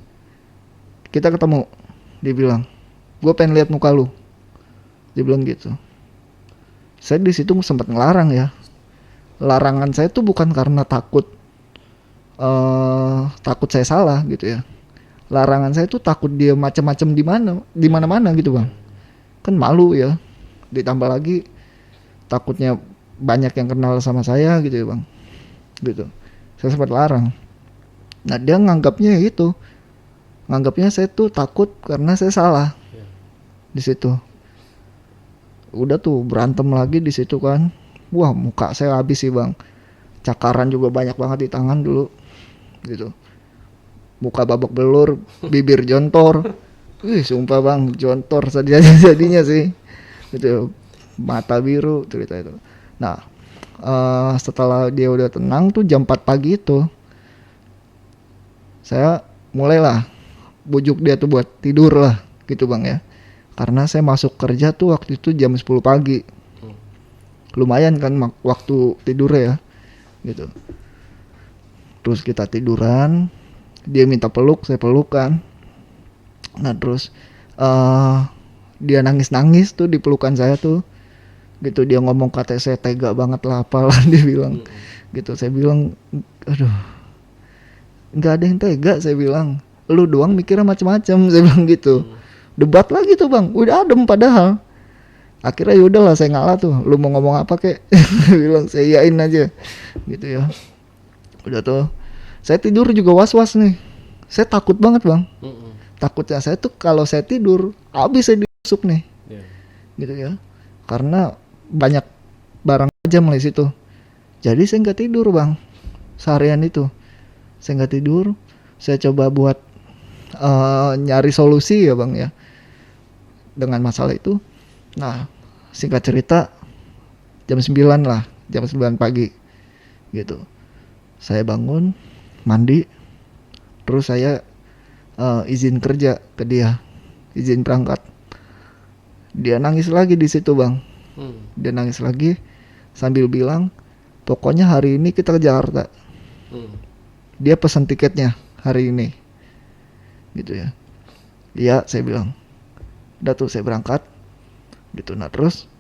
kita ketemu. Dia bilang, gue pengen lihat muka lu. Dia bilang gitu. Saya di situ sempat ngelarang ya. Larangan saya tuh bukan karena takut saya salah gitu ya. Larangan saya tuh takut dia macam-macam di mana-mana gitu bang. Kan malu ya. Ditambah lagi takutnya banyak yang kenal sama saya gitu ya bang. Gitu. Saya sempat larang. Nah dia nganggapnya itu. Nganggapnya saya tuh takut karena saya salah. Di situ. Udah tuh berantem lagi di situ kan. Wah muka saya habis sih bang. Cakaran juga banyak banget di tangan dulu gitu. Muka babak belur, bibir jontor. Sumpah bang, jontor jadinya sih gitu. Mata biru cerita itu. Nah setelah dia udah tenang tuh jam 4 pagi itu, saya mulailah bujuk dia tuh buat tidur lah gitu bang ya. Karena saya masuk kerja tuh waktu itu jam 10 pagi. Lumayan kan waktu tidurnya ya gitu. Terus kita tiduran, dia minta peluk, saya peluk kan. Nah terus dia nangis-nangis tuh di pelukan saya tuh gitu. Dia ngomong kata saya tega banget lah apalah dia bilang gitu. Saya bilang aduh nggak ada yang tega, saya bilang lu doang mikirnya macam-macam, saya bilang gitu. Debat lagi tuh bang, udah adem padahal. Akhirnya yaudahlah saya ngalah tuh, lu mau ngomong apa kek. Bilang saya iyain aja gitu ya. Udah tuh saya tidur juga was-was nih. Saya takut banget bang. Takutnya saya tuh kalau saya tidur habis saya ditusuk nih gitu ya. Karena banyak barang tajam di situ. Jadi saya nggak tidur bang seharian itu. Saya nggak tidur. Saya coba buat nyari solusi ya bang ya dengan masalah itu. Nah singkat cerita jam 9 lah, jam 9 pagi gitu. Saya bangun, mandi, terus saya izin kerja ke dia, izin berangkat. Dia nangis lagi di situ bang. Dia nangis lagi sambil bilang, pokoknya hari ini kita ke Jakarta. Dia pesan tiketnya hari ini, gitu ya. Iya, saya bilang. Udah tuh saya berangkat, gitu. Nah terus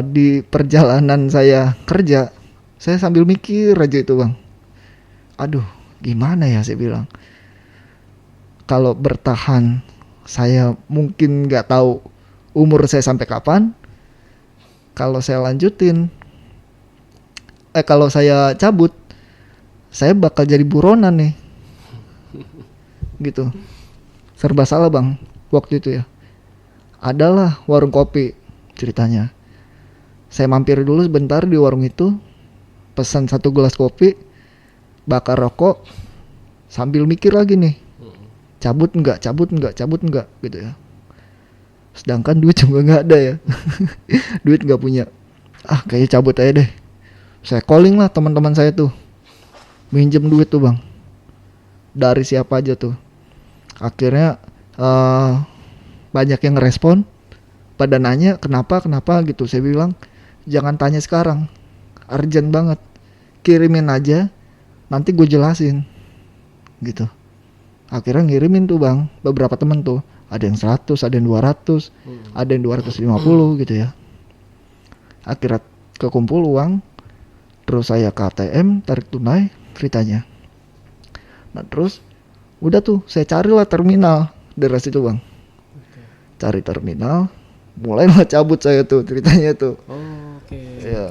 di perjalanan saya kerja, saya sambil mikir aja itu bang. Aduh, gimana ya saya bilang. Kalau bertahan, saya mungkin nggak tahu umur saya sampai kapan. Kalau saya lanjutin, kalau saya cabut, saya bakal jadi buronan nih, gitu. Serba salah bang, waktu itu ya. Adalah warung kopi ceritanya. Saya mampir dulu sebentar di warung itu, pesan 1 gelas kopi, bakar rokok, sambil mikir lagi nih, cabut enggak gitu ya. Sedangkan duit juga nggak ada ya. Duit nggak punya. Kayaknya cabut aja deh. Saya calling lah teman-teman saya tuh. minjem duit tuh bang, dari siapa aja tuh. Akhirnya banyak yang ngerespon, pada nanya kenapa gitu. Saya bilang jangan tanya sekarang, urgent banget, kirimin aja nanti gue jelasin gitu. Akhirnya ngirimin tuh bang, beberapa temen tuh, ada yang 100, ada yang 200, ada yang 250 gitu ya. Akhirnya kekumpul uang, terus saya ke ATM tarik tunai ceritanya. Nah terus udah tuh saya carilah terminal daerah situ bang. Cari terminal, mulailah cabut saya tuh ceritanya tuh. Ya.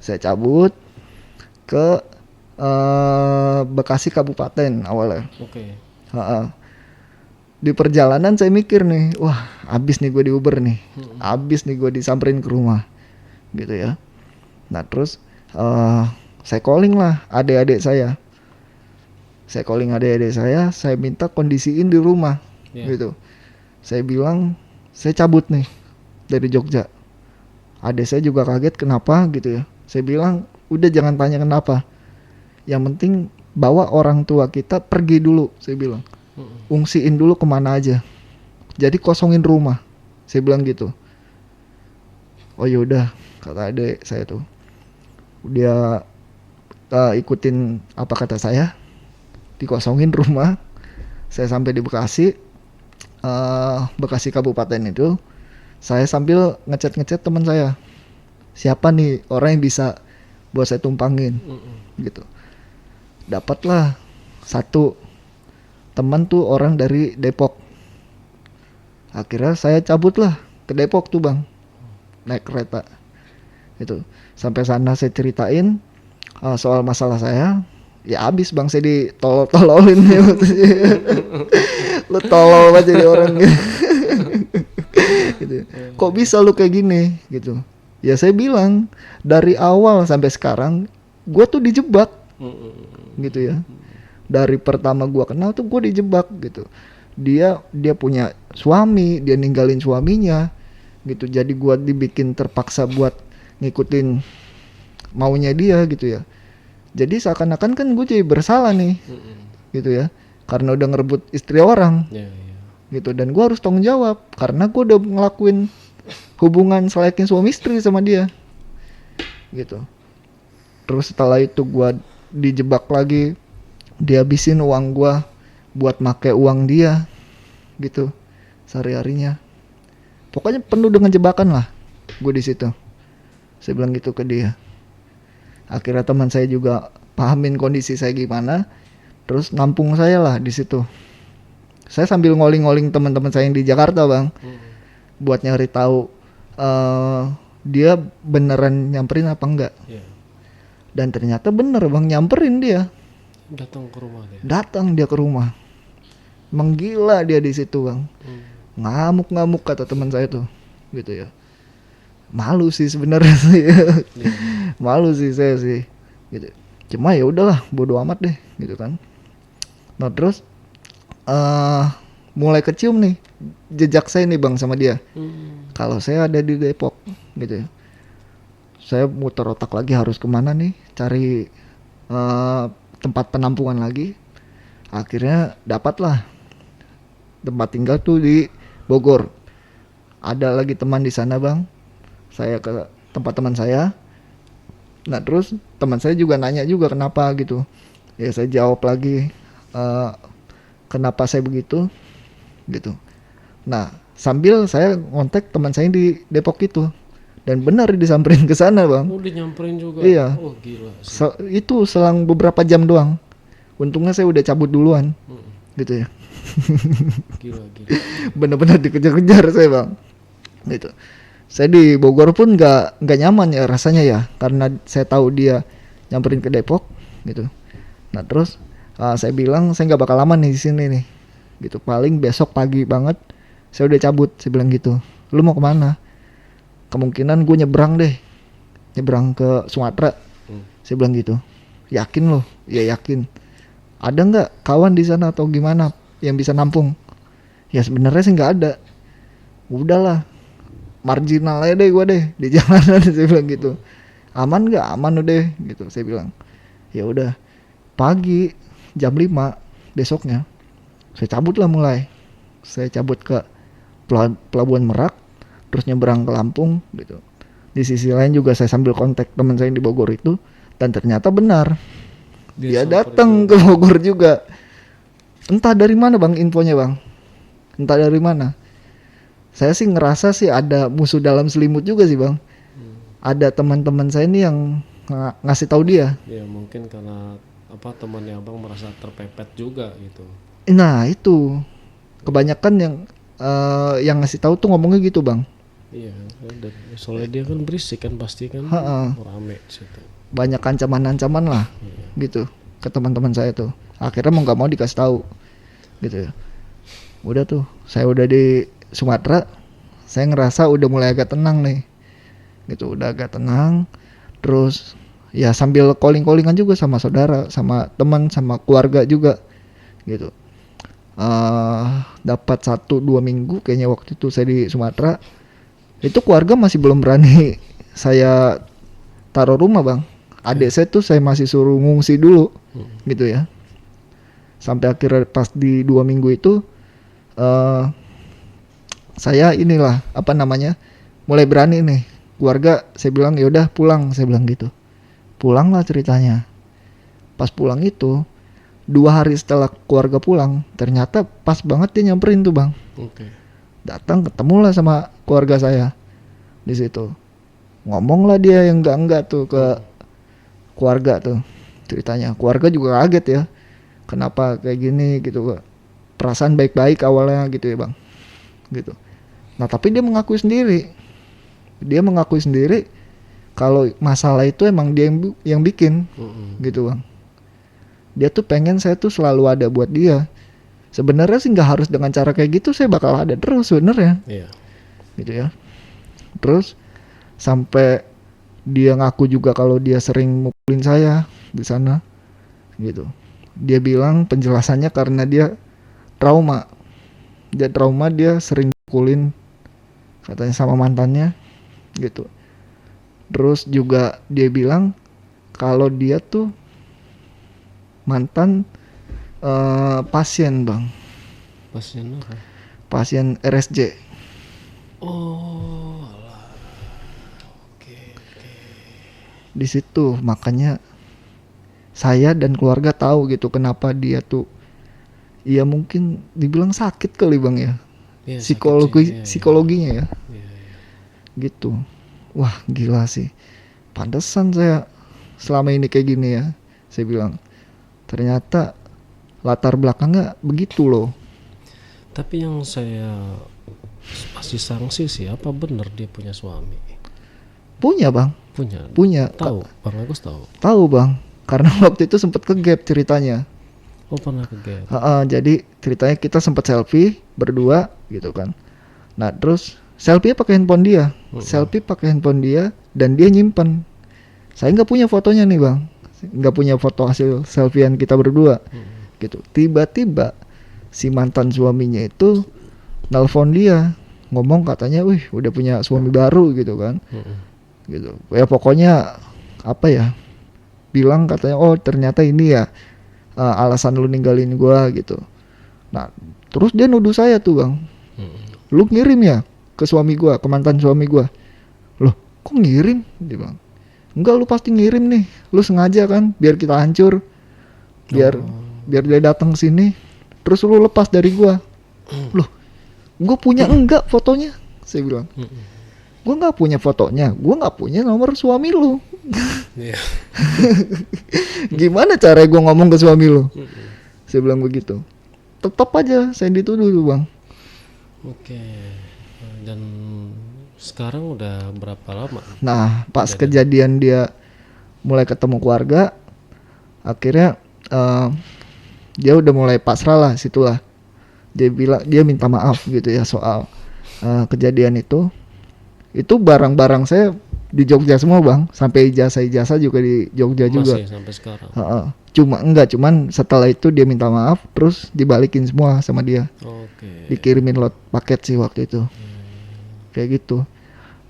Saya cabut ke Bekasi Kabupaten awalnya. Di perjalanan saya mikir nih, wah abis nih gue di Uber nih, abis nih gue disamperin ke rumah gitu ya. Nah terus saya calling lah adik-adik saya. Saya minta kondisiin di rumah gitu. Saya bilang saya cabut nih dari Jogja. Adik saya juga kaget kenapa gitu ya. Saya bilang udah jangan tanya kenapa, yang penting bawa orang tua kita pergi dulu, saya bilang. Ungsiin dulu kemana aja, jadi kosongin rumah, saya bilang gitu. Oh yaudah, kata adik saya tuh, dia ikutin apa kata saya, dikosongin rumah. Saya sampai di Bekasi, Bekasi Kabupaten itu, saya sambil ngechat teman saya, siapa nih orang yang bisa buat saya tumpangin gitu. Dapatlah satu teman tuh orang dari Depok. Akhirnya saya cabutlah ke Depok tuh bang, naik kereta itu. Sampai sana saya ceritain soal masalah saya. Ya abis bang, saya ditolol-tololin ya. Lu tolol aja jadi orang gitu. Kok bisa lu kayak gini gitu. Ya saya bilang dari awal sampai sekarang gue tuh dijebak gitu ya. Dari pertama gue kenal tuh gue dijebak gitu. Dia punya suami, dia ninggalin suaminya gitu. Jadi gue dibikin terpaksa buat ngikutin maunya dia gitu ya. Jadi seakan-akan kan gue jadi bersalah nih gitu ya, karena udah ngerebut istri orang gitu. Dan gue harus tanggung jawab karena gue udah ngelakuin hubungan selayaknya suami istri sama dia gitu. Terus setelah itu gue dijebak lagi, dihabisin uang gue buat make uang dia gitu sehari-harinya. Pokoknya penuh dengan jebakan lah gue di situ. Saya bilang gitu ke dia. Akhirnya teman saya juga pahamin kondisi saya gimana, terus nampung saya lah di situ. Saya sambil ngoling-ngoling teman-teman saya yang di Jakarta bang, buat nyari tahu dia beneran nyamperin apa enggak. Dan ternyata bener bang, nyamperin dia. Datang ke rumah dia. Datang dia ke rumah, menggila dia di situ bang, ngamuk-ngamuk kata teman saya tuh, gitu ya. Malu sih sebenarnya sih, malu sih saya sih, gitu. Cuma ya udahlah, bodo amat deh, gitu kan. Nah terus mulai kecium nih jejak saya nih bang sama dia. Kalau saya ada di Depok, gitu ya. Saya muter otak lagi harus kemana nih, cari tempat penampungan lagi. Akhirnya dapatlah tempat tinggal tuh di Bogor. Ada lagi teman di sana bang. Saya ke tempat teman saya. Nah terus teman saya juga nanya juga kenapa gitu. Ya saya jawab lagi kenapa saya begitu gitu. Nah sambil saya ngontek teman saya di Depok itu. Dan benar disamperin ke sana bang. Oh dinyamperin juga? Iya. Oh gila sih. Itu selang beberapa jam doang. Untungnya saya udah cabut duluan. Gitu ya. Gila. Benar-benar dikejar-kejar saya bang. Gitu. Saya di Bogor pun nggak nyaman ya rasanya ya, karena saya tahu dia nyamperin ke Depok gitu. Nah terus saya bilang saya nggak bakal lama nih di sini nih, gitu. Paling besok pagi banget saya udah cabut. Saya bilang gitu. Lu mau kemana? Kemungkinan gue nyebrang ke Sumatera. Saya bilang gitu. Yakin lo? Ya yakin. Ada nggak kawan di sana atau gimana yang bisa nampung? Ya sebenarnya sih nggak ada. Udahlah. Marginal aja deh gue deh di jalanan. Saya bilang gitu. Aman nggak? Aman udah gitu saya bilang. Ya udah Pagi jam 5 besoknya saya cabut lah mulai. Saya cabut ke Pelabuhan Merak, terus nyebrang ke Lampung gitu. Di sisi lain juga saya sambil kontak teman saya yang di Bogor itu, dan ternyata benar. Dia datang ke Bogor juga. Entah dari mana bang infonya bang. Entah dari mana. Saya sih ngerasa sih ada musuh dalam selimut juga sih bang. Ada teman-teman saya ini yang ngasih tahu dia. Ya mungkin karena temannya abang merasa terpepet juga gitu. Nah itu kebanyakan yang ngasih tahu tuh ngomongnya gitu bang. Iya, dan soalnya dia kan berisik kan pasti kan rame situ. Banyak ancaman-ancaman lah gitu ke teman-teman saya tuh. Akhirnya mau nggak mau dikasih tahu gitu ya. Udah tuh saya udah di Sumatera, saya ngerasa udah mulai agak tenang nih gitu, udah agak tenang. Terus ya sambil calling-callingan juga sama saudara, sama teman, sama keluarga juga gitu. Dapat 1-2 minggu kayaknya waktu itu saya di Sumatera, itu keluarga masih belum berani saya taruh rumah bang. Adik saya tuh saya masih suruh ngungsi dulu gitu ya. Sampai akhirnya pas di 2 minggu itu saya inilah mulai berani nih. Keluarga saya bilang yaudah pulang, saya bilang gitu. Pulang lah ceritanya. Pas pulang itu 2 hari setelah keluarga pulang, ternyata pas banget dia nyamperin tuh bang. Datang ketemulah sama keluarga saya di situ. Ngomong lah dia yang enggak tuh ke keluarga tuh ceritanya. Keluarga juga kaget ya. Kenapa kayak gini gitu. Perasaan baik-baik awalnya gitu ya bang. Gitu. Nah tapi dia mengakui sendiri. Dia mengakui sendiri kalau masalah itu emang dia yang bikin gitu bang. Dia tuh pengen saya tuh selalu ada buat dia. Sebenarnya sih nggak harus dengan cara kayak gitu, saya bakal ada terus sebenarnya. Gitu ya. Terus sampai dia ngaku juga kalau dia sering mukulin saya di sana gitu. Dia bilang penjelasannya karena dia trauma. Dia sering mukulin katanya sama mantannya gitu. Terus juga dia bilang kalau dia tuh mantan pasien bang. Pasien apa? Pasien RSJ. Oh alah. Oke. Di situ makanya saya dan keluarga tahu gitu kenapa dia tuh ya mungkin dibilang sakit kali bang ya. Psikologinya ya. Gitu. Wah gila sih. Pantesan saya selama ini kayak gini ya. Saya bilang ternyata latar belakangnya begitu loh. Tapi yang saya masih sanksi sih, apa benar dia punya suami? Punya bang. Punya. Tahu, Bang Agus tahu. Tahu bang. Karena waktu itu sempat ke gap ceritanya. Oh pernah ke gap. Jadi ceritanya kita sempat selfie berdua gitu kan. Nah terus selfie pakai handphone dia, dan dia nyimpen. Saya nggak punya fotonya nih bang. Nggak punya foto hasil selfiean kita berdua gitu. Tiba-tiba si mantan suaminya itu nelpon dia, ngomong katanya wih udah punya suami baru gitu kan. Gitu ya pokoknya bilang katanya oh ternyata ini ya alasan lu ninggalin gua gitu. Nah terus dia nuduh saya tuh bang, lu ngirim ya ke suami gua, ke mantan suami gua. Loh kok ngirim? Dia bilang enggak, lu pasti ngirim nih, lu sengaja kan biar kita hancur, biar dia datang sini, terus lu lepas dari gua. Loh, gua punya enggak fotonya? Saya bilang, gua nggak punya fotonya, gua nggak punya nomor suami lu. Gimana cara gua ngomong ke suami lu? Saya bilang begitu. Tetap aja saya dituduh tuh bang. Oke. Dan sekarang udah berapa lama? Nah, pas kejadian dia mulai ketemu keluarga, akhirnya dia udah mulai pasrah lah situlah. Dia minta maaf gitu ya soal kejadian itu. Itu barang-barang saya di Jogja semua bang, sampai ijazah juga di Jogja juga. Masih sampai sekarang. Cuman setelah itu dia minta maaf, terus dibalikin semua sama dia. Dikirimin lot paket sih waktu itu. Kayak gitu.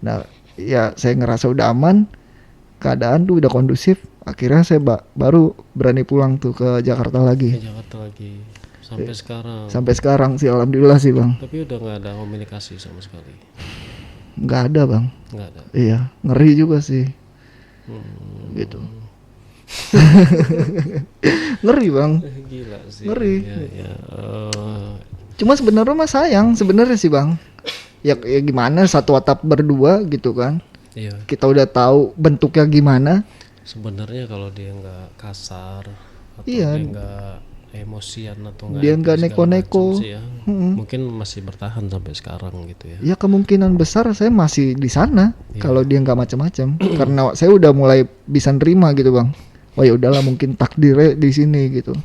Nah ya saya ngerasa udah aman, keadaan tuh udah kondusif. Akhirnya saya baru berani pulang tuh ke Jakarta Ke lagi. Jakarta lagi sampai sekarang. Sampai sekarang sih alhamdulillah sih bang. Tapi udah nggak ada komunikasi sama sekali. Nggak ada bang. Nggak ada. Iya, ngeri juga sih. Gitu. Ngeri bang. Gila sih. Ngeri. Ya. Cuma sebenarnya mah sayang sebenarnya sih bang. Ya gimana satu atap berdua gitu kan. Iya. Kita udah tahu bentuknya gimana. Sebenarnya kalau dia nggak kasar atau Iya. dia nggak emosian atau nggak Dia happy nggak segala neko-neko. macam sih ya, mungkin masih bertahan sampai sekarang gitu ya. Ya kemungkinan besar saya masih di sana Iya. kalau dia nggak macam-macam. Karena saya udah mulai bisa nerima gitu bang. Oh ya udahlah mungkin takdirnya di sini gitu.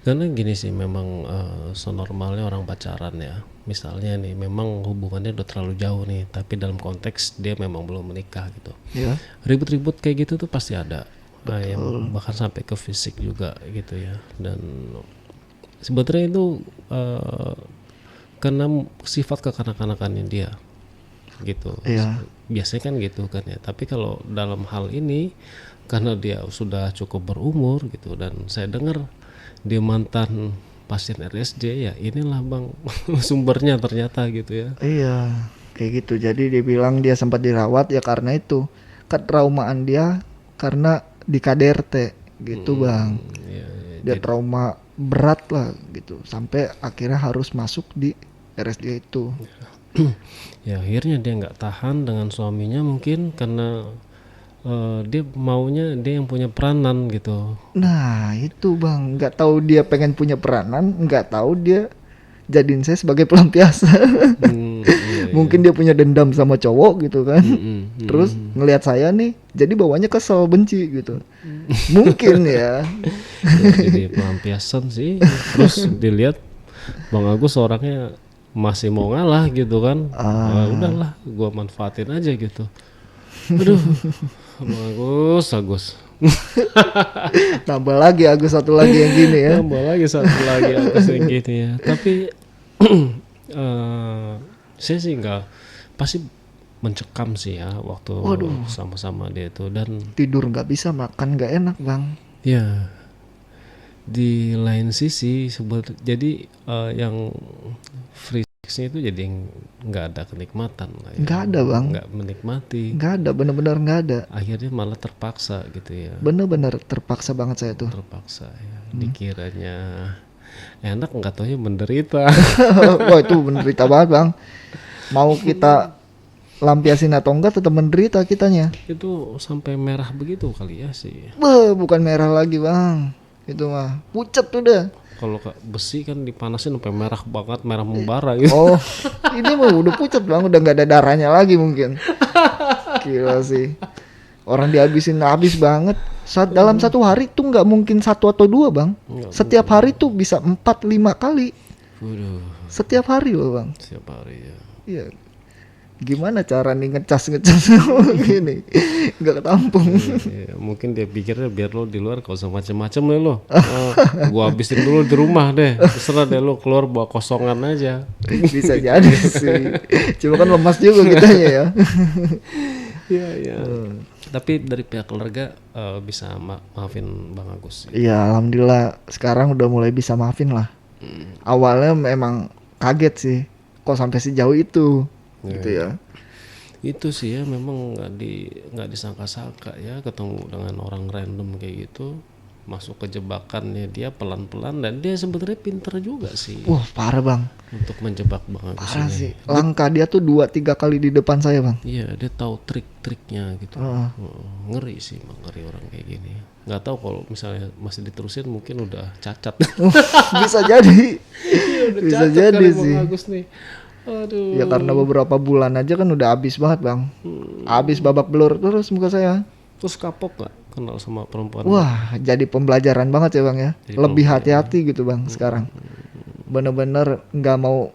Karena gini sih memang senormalnya orang pacaran ya. Misalnya nih memang hubungannya udah terlalu jauh nih, tapi dalam konteks dia memang belum menikah gitu. Ya. Ribut-ribut kayak gitu tuh pasti ada. Nah, yang bahkan sampai ke fisik juga gitu ya. Dan sebetulnya itu karena sifat kekanak-kanakannya dia gitu. Iya. Biasanya kan gitu kan ya. Tapi kalau dalam hal ini karena dia sudah cukup berumur gitu, dan saya dengar dia mantan pasien RSJ, ya inilah bang sumbernya ternyata gitu ya. Iya, kayak gitu. Jadi dia bilang dia sempat dirawat ya karena itu ketraumaan dia karena di KDRT gitu bang. Iya, Dia trauma berat lah gitu sampai akhirnya harus masuk di RSJ itu. Ya akhirnya dia nggak tahan dengan suaminya mungkin karena dia maunya dia yang punya peranan gitu. Nah itu bang, nggak tahu dia pengen punya peranan, nggak tahu dia jadiin saya sebagai pelampiasan. Iya. Mungkin dia punya dendam sama cowok gitu kan. Terus ngelihat saya nih, jadi bawanya kesel, benci gitu. Mungkin ya. Ya, jadi pelampiasan sih. Terus dilihat Bang Agus orangnya masih mau ngalah gitu kan. Udahlah, gua manfaatin aja gitu. Aduh, Bang Agus. Tambah lagi Agus satu lagi yang gini ya. Tambah lagi satu lagi Agus yang gini ya. Tapi saya sih nggak, pasti mencekam sih ya waktu sama-sama dia itu. Dan Tidur nggak bisa, makan nggak enak bang. ya di lain sisi jadi yang free sexnya itu jadi nggak ada kenikmatan lah ya. Nggak ada bang. Nggak menikmati, Nggak ada, bener-bener nggak ada. akhirnya malah terpaksa gitu ya. Bener-bener terpaksa banget saya tuh. Terpaksa ya, dikiranya enak nggak taunya menderita. Wah itu menderita banget bang. Mau kita lampiasin atau enggak tetap menderita kitanya. Itu sampai merah begitu kali ya sih. Bukan merah lagi bang. Itu mah pucet udah. Kalau besi kan dipanasin sampai merah banget, merah membara gitu. Oh ini mah udah pucet bang, udah nggak ada darahnya lagi mungkin. Gila sih. Orang dihabisin habis banget. Dalam satu hari tuh nggak mungkin satu atau dua bang. Setiap hari tuh bisa 4-5 kali. Waduh, Setiap hari loh bang. setiap hari ya. Iya. Gimana cara nih ngecas gini? Nggak ketampung. Ya, mungkin dia pikirnya biar lo di luar gak usah macem-macem lo. Gua habisin dulu di rumah deh. Terserah deh lo keluar bawa kosongan aja. Bisa jadi sih. Cuma kan lemas juga kitanya ya. Iya. Tapi dari pihak keluarga bisa maafin Bang Agus. Iya, alhamdulillah sekarang udah mulai bisa maafin lah. Awalnya memang kaget sih, kok sampai sejauh itu, gitu ya. Itu sih ya memang nggak disangka-sangka ya ketemu dengan orang random kayak gitu, masuk ke jebakannya dia pelan-pelan, dan dia sebetulnya pinter juga sih Wah parah bang, untuk menjebak Bang Agus parah ini. sih. Langkah dia tuh 2-3 kali di depan saya bang. Iya, dia tahu trik-triknya gitu. Ngeri sih, ngeri orang kayak gini. Nggak tahu kalau misalnya masih diterusin mungkin udah cacat. Bisa jadi, Udah bisa cacat jadi kali sih. Bang Agus nih. Aduh. Ya karena beberapa bulan aja kan udah habis banget bang. Habis babak belur terus muka saya. Terus kapok nggak kenal sama perempuan? Wah jadi pembelajaran banget ya bang ya. Jadi Lebih hati-hati gitu bang sekarang. Bener-bener nggak mau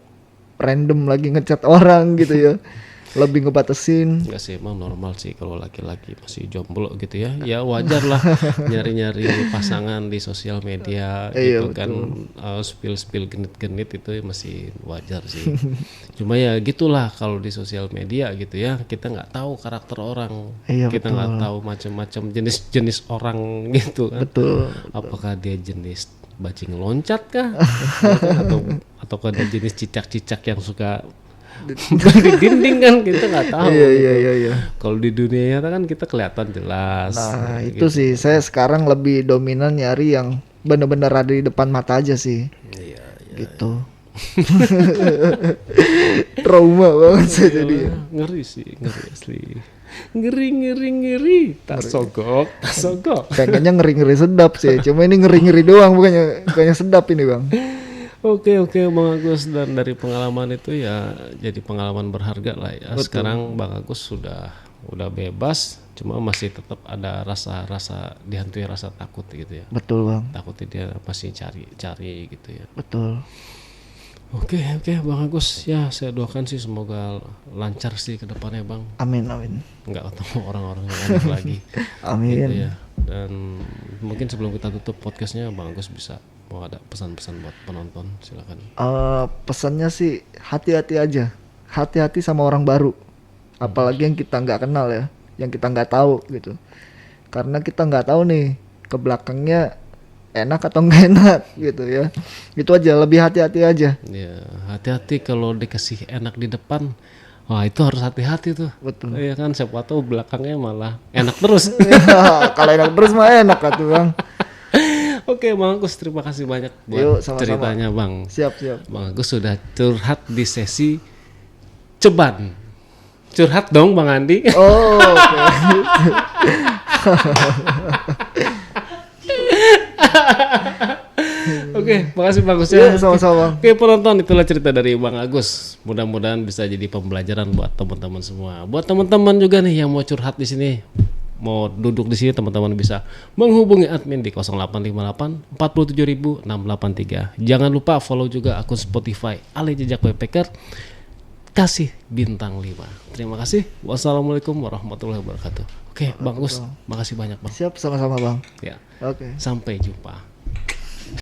random lagi ngechat orang gitu ya. lebih ngebatasin. Enggak sih, emang normal sih kalau laki-laki masih jomblo gitu ya. Ya wajar lah nyari-nyari pasangan di sosial media gitu kan. Spill-spill genit-genit itu masih wajar sih. Cuma ya gitulah kalau di sosial media gitu ya, kita nggak tahu karakter orang. Iya, Kita nggak tahu macam-macam jenis-jenis orang gitu kan. Betul. Apakah dia jenis bajing loncat kah? Ataukah dia jenis cicak-cicak yang suka di dinding kan, kita nggak tahu. Iya. Kalau di dunia nyata kan kita kelihatan jelas. Nah, itu sih saya sekarang lebih dominan nyari yang benar-benar ada di depan mata aja sih. Iya. Gitu. Trauma banget saya jadi. Ngeri sih, ngeri asli. Ngeri. Tak sogok. Pengennya ngeri-ngeri sedap sih. Cuma ini ngeri-ngeri doang, bukannya sedap ini, Bang. Oke Bang Agus, dan dari pengalaman itu ya jadi pengalaman berharga lah ya. Betul. Sekarang Bang Agus sudah bebas, cuma masih tetap ada rasa dihantui rasa takut gitu ya. Betul, Bang. Takutnya dia masih cari gitu ya. Betul. Oke Bang Agus, ya saya doakan sih semoga lancar sih ke depannya Bang. Amin. Nggak ketemu orang-orang yang aneh lagi. Amin. Gitu ya. Dan mungkin sebelum kita tutup podcastnya, Bang Agus bisa mau ada pesan-pesan buat penonton, silakan. Pesannya sih hati-hati aja. Hati-hati sama orang baru. Apalagi yang kita nggak kenal ya, yang kita nggak tahu gitu. Karena kita nggak tahu nih ke belakangnya enak atau nggak enak gitu ya. Itu aja, lebih hati-hati aja. Ya, hati-hati kalau dikasih enak di depan. Wah, itu harus hati-hati tuh. Betul. Iya kan, siapa tahu belakangnya malah enak terus. Kalau enak terus mah enak atuh, Bang. Oke, Bang Agus, terima kasih banyak buat Yuk, sama-sama. ceritanya, Bang. Siap. Bang Agus sudah curhat di sesi ceban. Curhat dong, Bang Andi. Oh, oke. Oke, makasih Bang Agus ya. Iya, sama-sama. Oke, penonton, itulah cerita dari Bang Agus. Mudah-mudahan bisa jadi pembelajaran buat teman-teman semua. Buat teman-teman juga nih yang mau curhat di sini, mau duduk di sini, teman-teman bisa menghubungi admin di 0858 47683. Jangan lupa follow juga akun Spotify Ali Jejak Backpacker. Kasih bintang 5. Terima kasih. Wassalamualaikum warahmatullahi wabarakatuh. Oke, Bang Agus, makasih banyak Bang. Siap, sama-sama, Bang. Ya. Oke. Sampai jumpa.